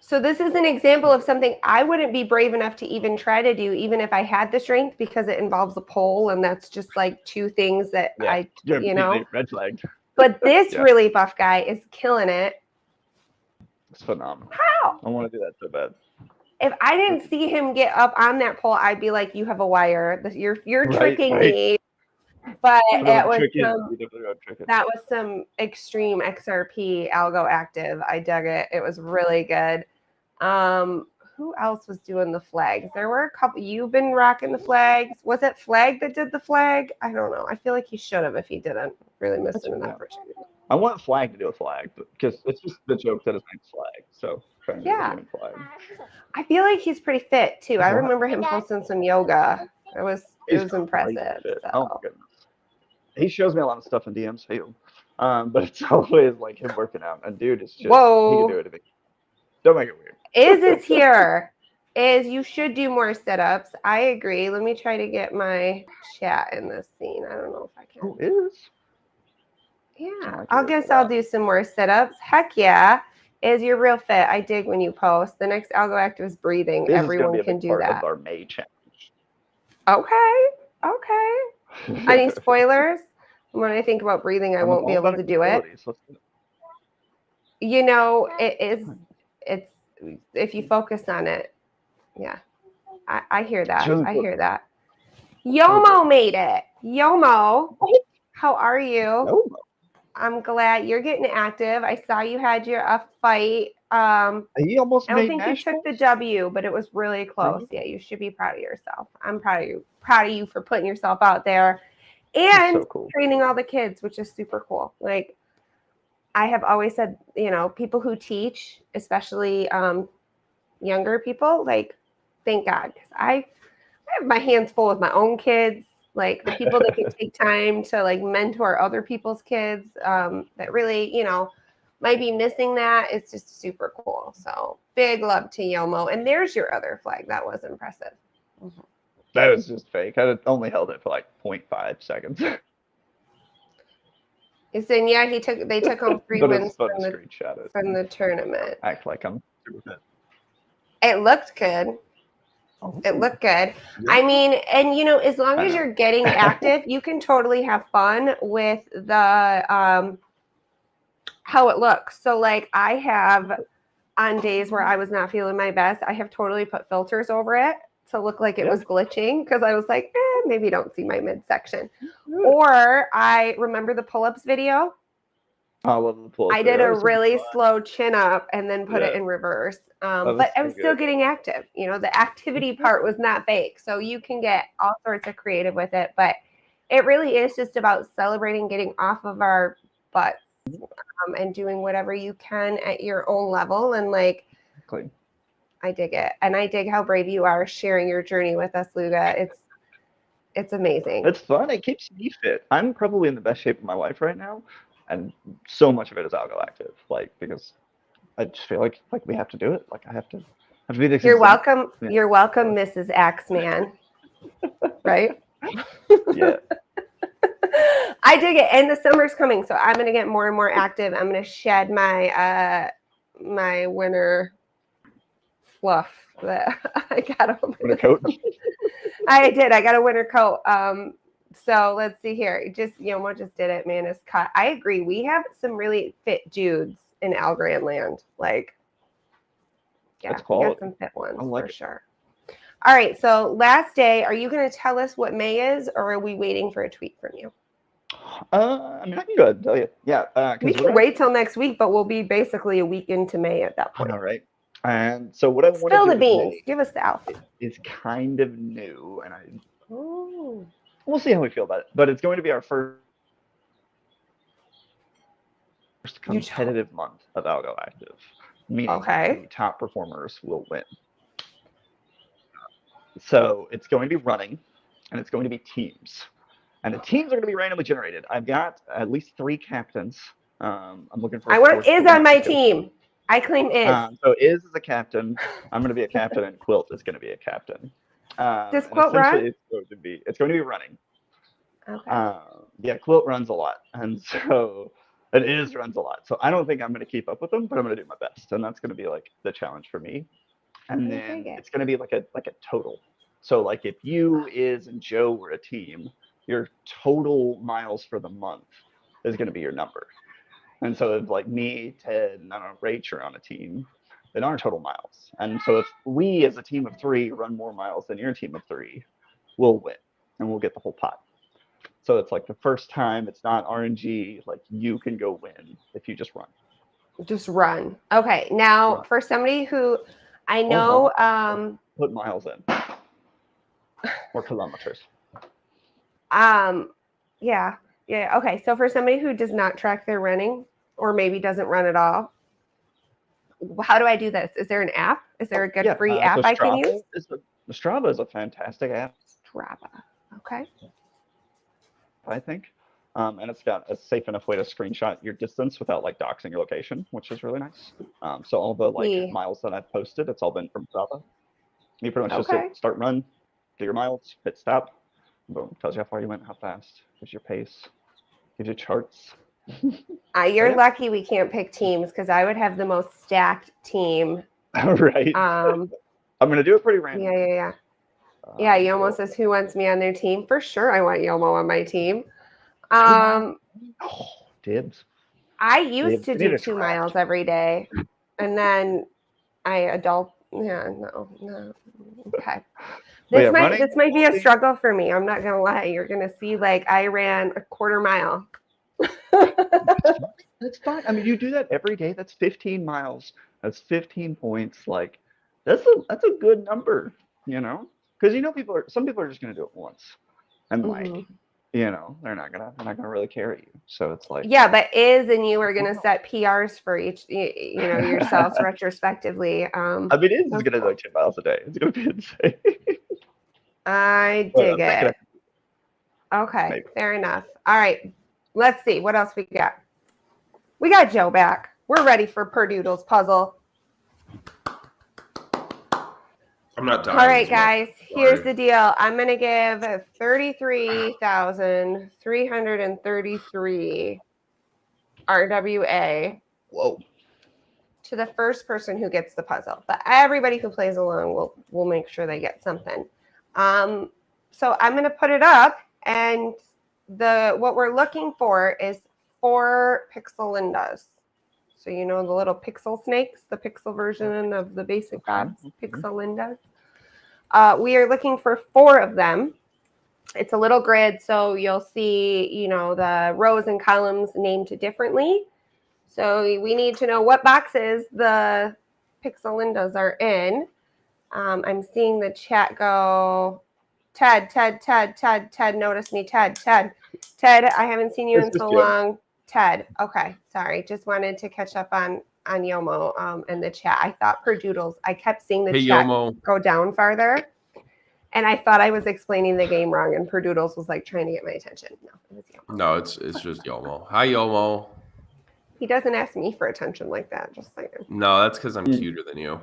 So this is an example of something I wouldn't be brave enough to even try to do, even if I had the strength, because it involves a pole, and that's just like two things that You're you know. red flagged. But this Yeah. really buff guy is killing it. It's phenomenal. How? I want to do that so bad. If I didn't see him get up on that pole, I'd be like, "You have a wire. You're tricking me." But that was some extreme XRP algo active. I dug it. It was really good. Who else was doing the flags? There were a couple. You've been rocking the flags. Was it Flag that did the flag? I don't know. I feel like he should have if he didn't. Really missing an opportunity. I want Flag to do a flag because it's just the joke that his name's Flag. So trying to do a flag. I feel like he's pretty fit too. I remember him posting some yoga. It was impressive. So. So. Oh my goodness. He shows me a lot of stuff in DMs too. But it's always like him working out. And dude is just he can do it. Don't make it weird. Is here. You should do more sit-ups. I agree. Let me try to get my chat in this scene. I don't know if I can. Oh, is? Yeah. I guess I'll do some more sit-ups. Heck yeah. You're real fit. I dig when you post. The next Algo Active is breathing. This Everyone is can do part that. Of our May challenge. Okay. Any spoilers? When I think about breathing, I won't be able to do it. You know, it's if you focus on it. Yeah. I hear that. I hear that. Yomo made it. Yomo, how are you? Yomo. I'm glad you're getting active. I saw you had your fight. He almost I don't made think nationals? you took the W, but it was really close. Yeah, you should be proud of yourself. I'm proud of you. Proud of you for putting yourself out there and so cool. training all the kids, which is super cool. Like I have always said, you know, people who teach, especially younger people, like thank God, because I have my hands full with my own kids. Like the people that can take time to like mentor other people's kids that really, you know, might be missing that. It's just super cool. So big love to Yomo. And there's your other flag. That was impressive. Mm-hmm. That was just fake. I only held it for like 0.5 seconds. It's saying, yeah, they took home 3 wins from the tournament. Act like I'm super fit. It looked good. It looked good. I mean, and you know, as long as you're getting active, you can totally have fun with the how it looks. So like I have on days where I was not feeling my best, I have totally put filters over it to look like it was glitching because I was like, maybe don't see my midsection. Or I remember the pull-ups video. I did a really slow chin up and then put it in reverse. But I was still getting active. You know, the activity part was not fake. So you can get all sorts of creative with it. But it really is just about celebrating getting off of our butts and doing whatever you can at your own level. And like, I dig it. And I dig how brave you are sharing your journey with us, Luga. It's amazing. It's fun. It keeps me fit. I'm probably in the best shape of my life right now. And so much of it is Algo Active, like because I just feel like we have to do it. Like I have to be the. You're welcome. Yeah. You're welcome, Mrs. Axeman. Right? Yeah. I dig it, and the summer's coming, so I'm gonna get more and more active. I'm gonna shed my my winter fluff that I got over winter coat. I did. I got a winter coat. So let's see here. Yomo just did it. Man is cut. I agree. We have some really fit dudes in Algorand land. Like, yeah, we got some fit ones for sure. All right. So last day, are you going to tell us what May is, or are we waiting for a tweet from you? I mean, I can go ahead and tell you. Yeah. We can wait till next week, but we'll be basically a week into May at that point. All right. And so what I want to do spill the beans. Give us the outfit. It's kind of new, and we'll see how we feel about it. But it's going to be our first competitive month of Algo Active, meaning Okay. the top performers will win. So it's going to be running, and it's going to be teams. And the teams are going to be randomly generated. I've got at least 3 captains. I'm looking for. I want Iz on my team. I claim Iz. So Iz is a captain. I'm going to be a captain, and Quilt is going to be a captain. Does Quilt run? It's going to be running. Okay. Yeah, Quilt runs a lot, and so it is runs a lot. So I don't think I'm going to keep up with them, but I'm going to do my best, and that's going to be like the challenge for me. And then it's going to be like a total. So like if you, Iz, and Joe were a team, your total miles for the month is going to be your number. And so if like me, Ted, and I don't know, Rach are on a team, then our total miles. And so if we as a team of 3 run more miles than your team of 3, we'll win and we'll get the whole pot. So it's like the first time it's not RNG, like you can go win if you just run. Just run. Okay. Now for somebody who I know put miles in. Or kilometers. Yeah. Okay. So for somebody who does not track their running or maybe doesn't run at all, how do I do this? Is there an app? Is there a good free app I can use? Strava is a fantastic app. Strava. Okay. I think. And it's got a safe enough way to screenshot your distance without like doxing your location, which is really nice. So all the like miles that I've posted, it's all been from Strava. You pretty much just hit start run, do your miles, hit stop, boom, tells you how far you went, how fast, gives your pace, gives you charts. You're lucky we can't pick teams because I would have the most stacked team. Right. I'm gonna do it pretty random. Yeah, Yomo says who wants me on their team? For sure I want Yomo on my team. Dibs. I used to do 2 miles every day. And then okay. This might be a struggle for me. I'm not gonna lie. You're gonna see like I ran a quarter mile. That's fine. I mean, you do that every day. That's 15 miles. That's 15 points. Like that's a good number, you know? Because some people are just gonna do it once. And like they're not gonna really carry you. So it's like but Iz and you are gonna set PRs for each yourselves retrospectively. I mean, Iz is gonna do like 10 miles a day. It's gonna be insane. I dig it. Okay, maybe. Fair enough. All right, let's see what else we got. We got Joe back. We're ready for Perdoodle's puzzle. I'm not dying. All right, guys, here's the deal. I'm going to give 33,333 RWA. Whoa. To the first person who gets the puzzle. But everybody who plays along will make sure they get something. So I'm going to put it up, and what we're looking for is 4 Pixelindas. So the little pixel snakes, the pixel version of the basic gods, Pixelindas. We are looking for 4 of them. It's a little grid, so you'll see, the rows and columns named differently. So we need to know what boxes the Pixelindas are in. I'm seeing the chat go, Ted, notice me, Ted, I haven't seen you in so long. Ted, okay, sorry, just wanted to catch up on Yomo in the chat. I thought Perdoodles, I kept seeing the chat go down farther, and I thought I was explaining the game wrong, and Perdoodles was like trying to get my attention. No, it was Yomo. No, it's just Yomo. Hi, Yomo. He doesn't ask me for attention like that, just saying. No, that's because I'm cuter than you.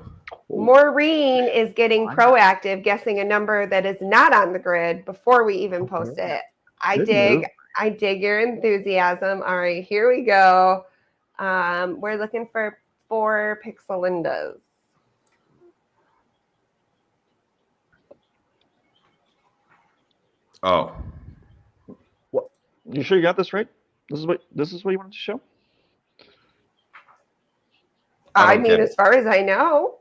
Maureen is getting proactive, guessing a number that is not on the grid before we even post it. I dig your enthusiasm. All right, here we go. We're looking for 4 Pixelindas. Oh. What? You sure you got this right? This is what you wanted to show? I mean, as far as I know,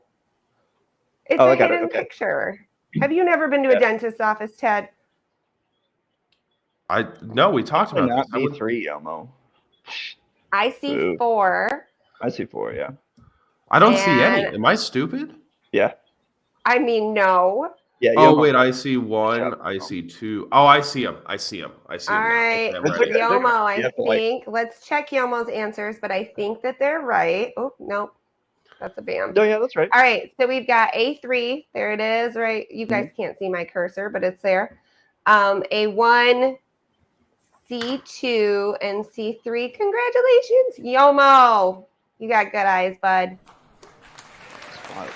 it's a hidden picture. Have you never been to a dentist's office, Ted? No, we talked about not this. Not B3, Yomo. I see 4. I see 4, yeah. I don't see any. Am I stupid? Yeah. I mean, no. Yeah. Oh Yomo. wait, I see one. I see two. Oh, I see him. I see him. I see All him now. right, Okay, I'm It's ready. okay. Yomo, I You have to, like- think. Let's check Yomo's answers, but I think that they're right. Oh, no, that's a bam. No, yeah, that's right. All right, so we've got A3. There it is, right? You guys can't see my cursor, but it's there. A1, C2, and C3. Congratulations, Yomo. You got good eyes, bud. Smart.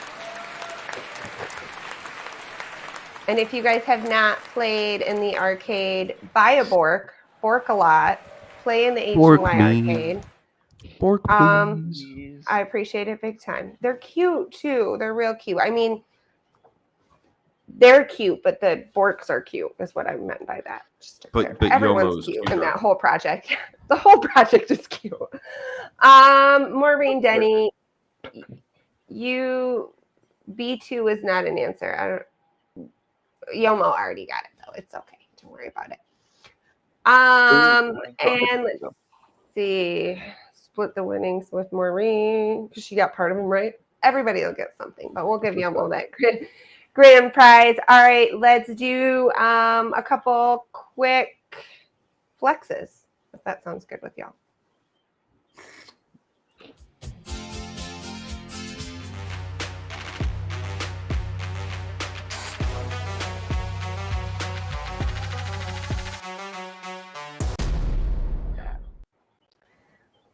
And if you guys have not played in the arcade, buy a Bork a lot. Play in the Bork HY me. arcade. Bork, Please. I appreciate it big time. They're cute too. They're real cute. I mean, they're cute, but the Borks are cute, is what I meant by that. Just to But clarify. Everyone's Yomo's cute in cuter. that whole project. The whole project is cute. Maureen Denny, you B2 is not an answer. I don't. Yomo already got it though. It's okay. Don't worry about it. And let's see. Split the winnings with Maureen because she got part of them right. Everybody will get something, but we'll give Yomo that grand prize. All right, let's do a couple quick flexes, if that sounds good with y'all.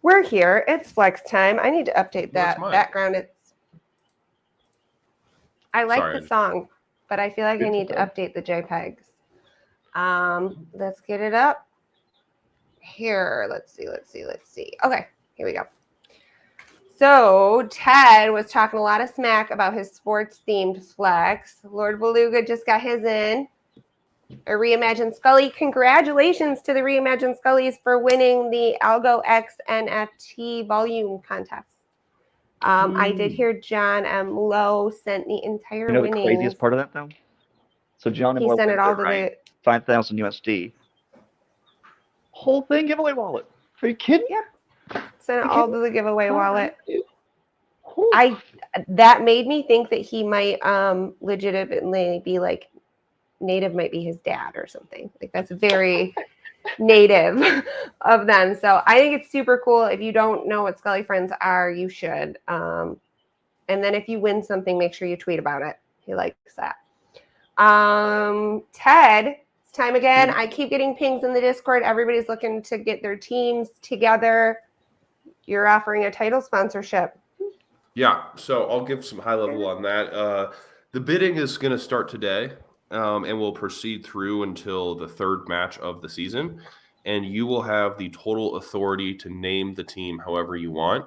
We're here. It's flex time. I need to update that background. I like the song, but I feel like I need to update the JPEGs. Let's get it up. Here, let's see. Okay, here we go. So Ted was talking a lot of smack about his sports-themed flex. Lord Beluga just got his in. A Reimagined Scully. Congratulations to the Reimagined Scullys for winning the Algo X NFT volume contest. I did hear John M. Lowe sent the entire You know winnings. the craziest part of that though? So John He M. Lowe sent it all to right? 5,000 USD. Whole thing giveaway wallet. Are you kidding? Yeah. Sent it all to the giveaway wallet. Whew. That made me think that he might legitimately be like Native might be his dad or something. Like that's very Native of them. So I think it's super cool. If you don't know what Scully Friends are, you should. And then if you win something, make sure you tweet about it. He likes that. Ted, it's time again. I keep getting pings in the Discord. Everybody's looking to get their teams together. You're offering a title sponsorship. Yeah, so I'll give some high level on that. The bidding is going to start today, and will proceed through until the third match of the season. And you will have the total authority to name the team however you want.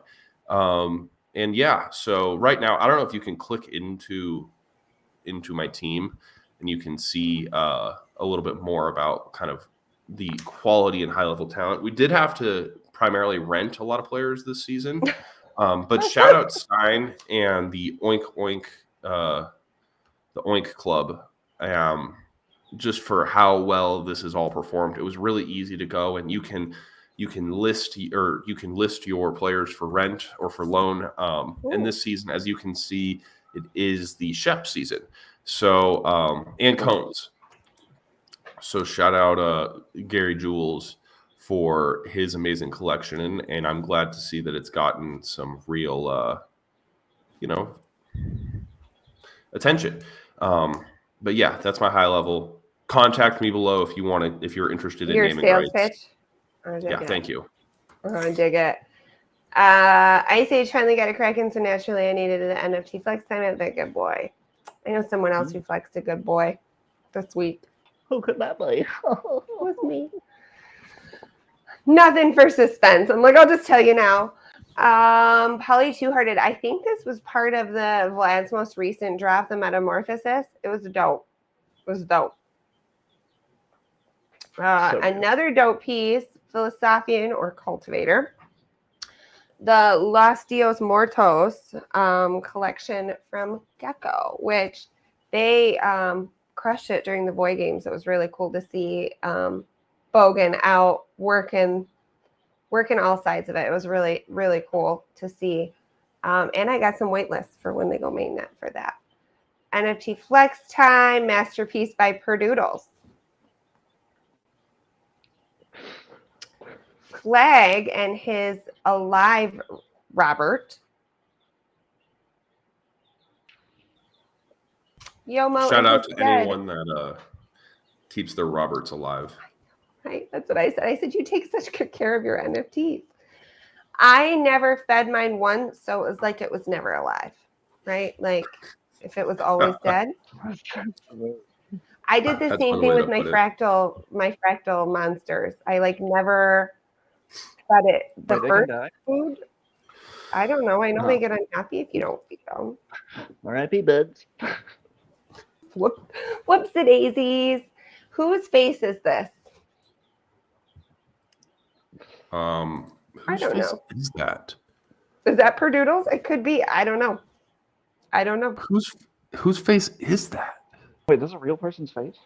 And yeah, so right now, I don't know if you can click into my team, and you can see a little bit more about kind of the quality and high level talent. We did have to primarily rent a lot of players this season. But shout out Stein and the Oink Club, just for how well this is all performed. It was really easy to go, and you can list your players for rent or for loan. And this season, as you can see, it is the Shep season. So and Cones. So shout out Gary Jules for his amazing collection, and I'm glad to see that it's gotten some real, attention. But yeah, that's my high level. Contact me below if you're interested in naming sales rights. pitch. Yeah, thank you. I dig it. Ice Age finally got a crack in, so naturally I needed an NFT flex time at that good boy. I know someone else who flexed a good boy this week. Who could that be? It was me. Nothing for suspense. I'm like, I'll just tell you now. Polly Two-Hearted. I think this was part of the Vlad's most recent draft, the Metamorphosis. It was dope. Another dope piece, Philosophian or Cultivator. The Los Dios Muertos collection from Gecko, which they crushed it during the Void Games. It was really cool to see Bogan out working all sides of it. It was really, really cool to see. And I got some wait lists for when they go mainnet for that. NFT Flex Time, Masterpiece by Perdoodles. Flag and his Alive Robert. Yomo Shout and out his to Dead. anyone that keeps their Roberts alive. Right, that's what I said. I said, you take such good care of your NFTs. I never fed mine once, so it was like it was never alive, right? Like if it was always dead. I did the That's same one thing way with to my put it. fractal monsters. I like never fed it the Wait, they can first die. food. I don't know. I know Huh. they get unhappy if you don't feed them. R.I.P. buds. Whoopsie daisies. Whose face is this? Whose don't face know. is that? Is that Perdoodles? It could be. I don't know. Whose face is that? Wait, this is a real person's face?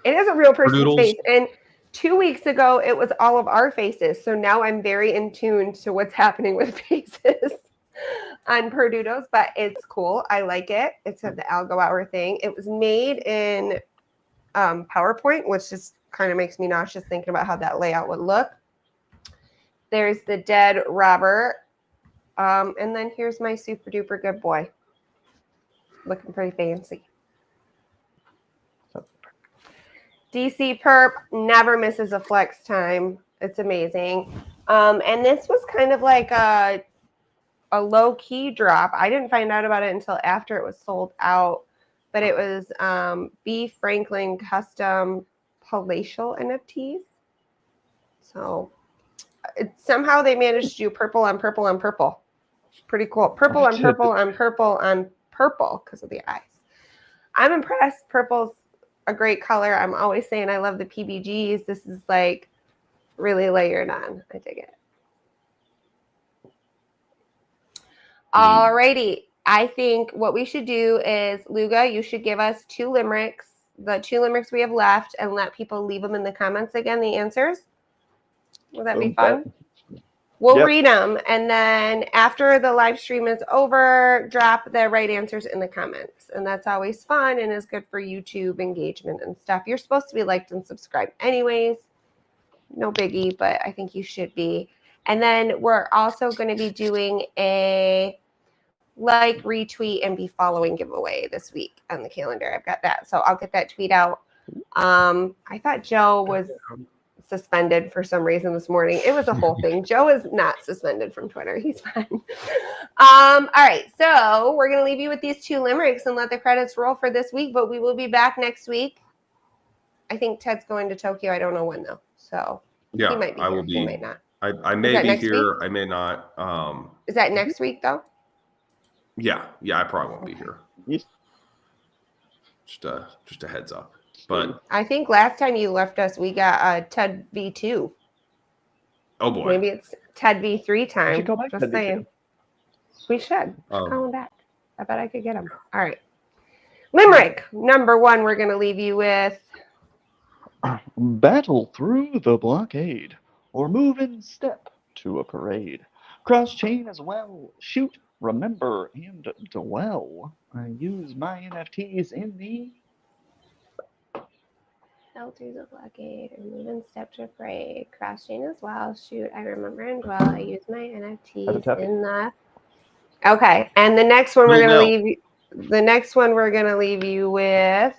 It is a real person's Perdoodles. face. And 2 weeks ago, it was all of our faces. So now I'm very in tune to what's happening with faces on Perdoodles, but it's cool. I like it. It's the Algo Hour thing. It was made in PowerPoint, which just kind of makes me nauseous thinking about how that layout would look. There's the dead Robert. And then here's my super duper good boy. Looking pretty fancy. DC Perp never misses a flex time. It's amazing. And this was kind of like a low-key drop. I didn't find out about it until after it was sold out. But it was B. Franklin custom palatial NFTs. So somehow they managed to do purple on purple on purple. Pretty cool. Purple on purple on purple on purple because of the eyes. I'm impressed. Purple's a great color. I'm always saying I love the PBGs. This is like really layered on. I dig it. Alrighty. I think what we should do is, Luga, you should give us 2 limericks, the 2 limericks we have left, and let people leave them in the comments again, the answers. Will that be fun? We'll read them, and then after the live stream is over, drop the right answers in the comments. And that's always fun and is good for YouTube engagement and stuff. You're supposed to be liked and subscribed anyways. No biggie, but I think you should be. And then we're also going to be doing a like, retweet, and be following giveaway this week on the calendar. I've got that. So I'll get that tweet out. I thought Joe was suspended for some reason this morning. It was a whole thing. Joe is not suspended from Twitter. He's fine. All right. So we're going to leave you with these 2 limericks and let the credits roll for this week, but we will be back next week. I think Ted's going to Tokyo. I don't know when though. So Yeah, he might be I here. will be. He might not. I may be here. I may not. Is that next week though? Yeah, I probably won't be here. Yes. Just a heads up. But I think last time you left us, we got Ted V2. oh boy, Maybe it's Ted V3 time. We should go back to Just Ted V2. saying. We should. Call him back. I bet I could get him. All right. Limerick number 1. We're going to leave you with. Battle through the blockade, or move in step to a parade. Cross chain as well. Shoot, remember, and dwell. I use my NFTs in the Fell through the blockade or move in step to parade. Cross chain as well. Shoot, I remember and dwell. I use my NFTs in the. Okay, and the next one we're going to leave you. The next one we're going to leave you with.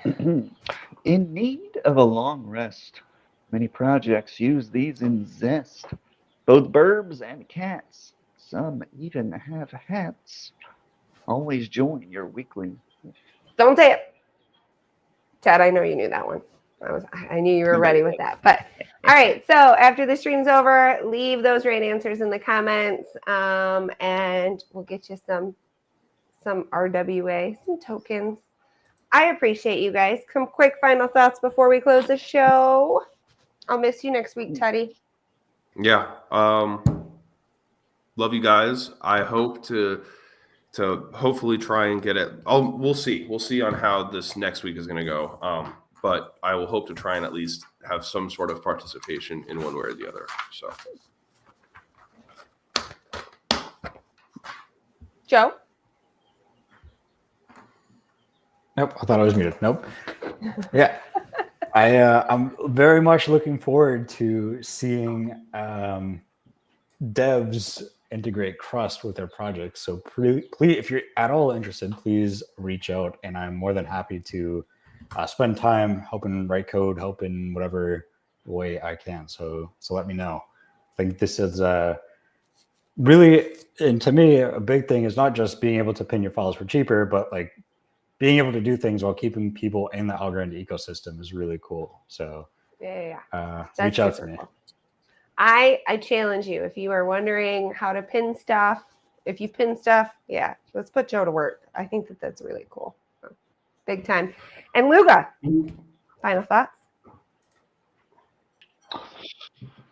In need of a long rest. Many projects use these in zest. Both burbs and cats. Some even have hats. Always join your weekly. Don't say it. Ted, I know you knew that one. I knew you were ready with that. But all right, so after the stream's over, leave those right answers in the comments, and we'll get you some RWA, some tokens. I appreciate you guys. Some quick final thoughts before we close the show. I'll miss you next week, Teddy. Yeah. Love you guys. I hope to hopefully try and get it. We'll see. We'll see on how this next week is going to go. But I will hope to try and at least have some sort of participation in one way or the other. So, Joe? Nope, I thought I was muted. Nope. Yeah. I'm very much looking forward to seeing devs integrate Crust with their projects. So please, if you're at all interested, please reach out, and I'm more than happy to spend time helping write code, helping whatever way I can. So let me know. I think this is really, and to me, a big thing is not just being able to pin your files for cheaper, but like being able to do things while keeping people in the Algo ecosystem is really cool. So Yeah. reach out to me. Cool. I challenge you, if you are wondering how to pin stuff, if you pin stuff, yeah, let's put Joe to work. I think that's really cool. Big time. And Luga, final thoughts?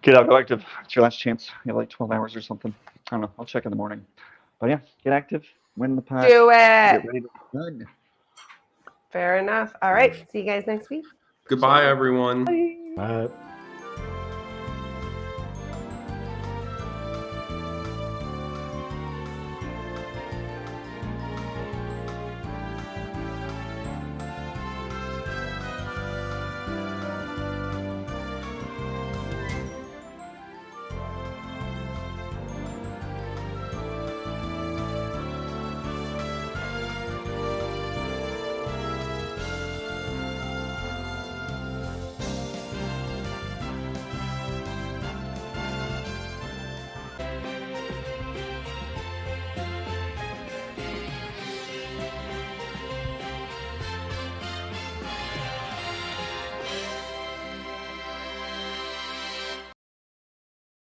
Get Algo active. It's your last chance. You have like 12 hours or something. I don't know. I'll check in the morning. But yeah, get active. Win the pot. Do it. Get ready to run. Fair enough. All right. See you guys next week. Goodbye, everyone. Bye. Bye.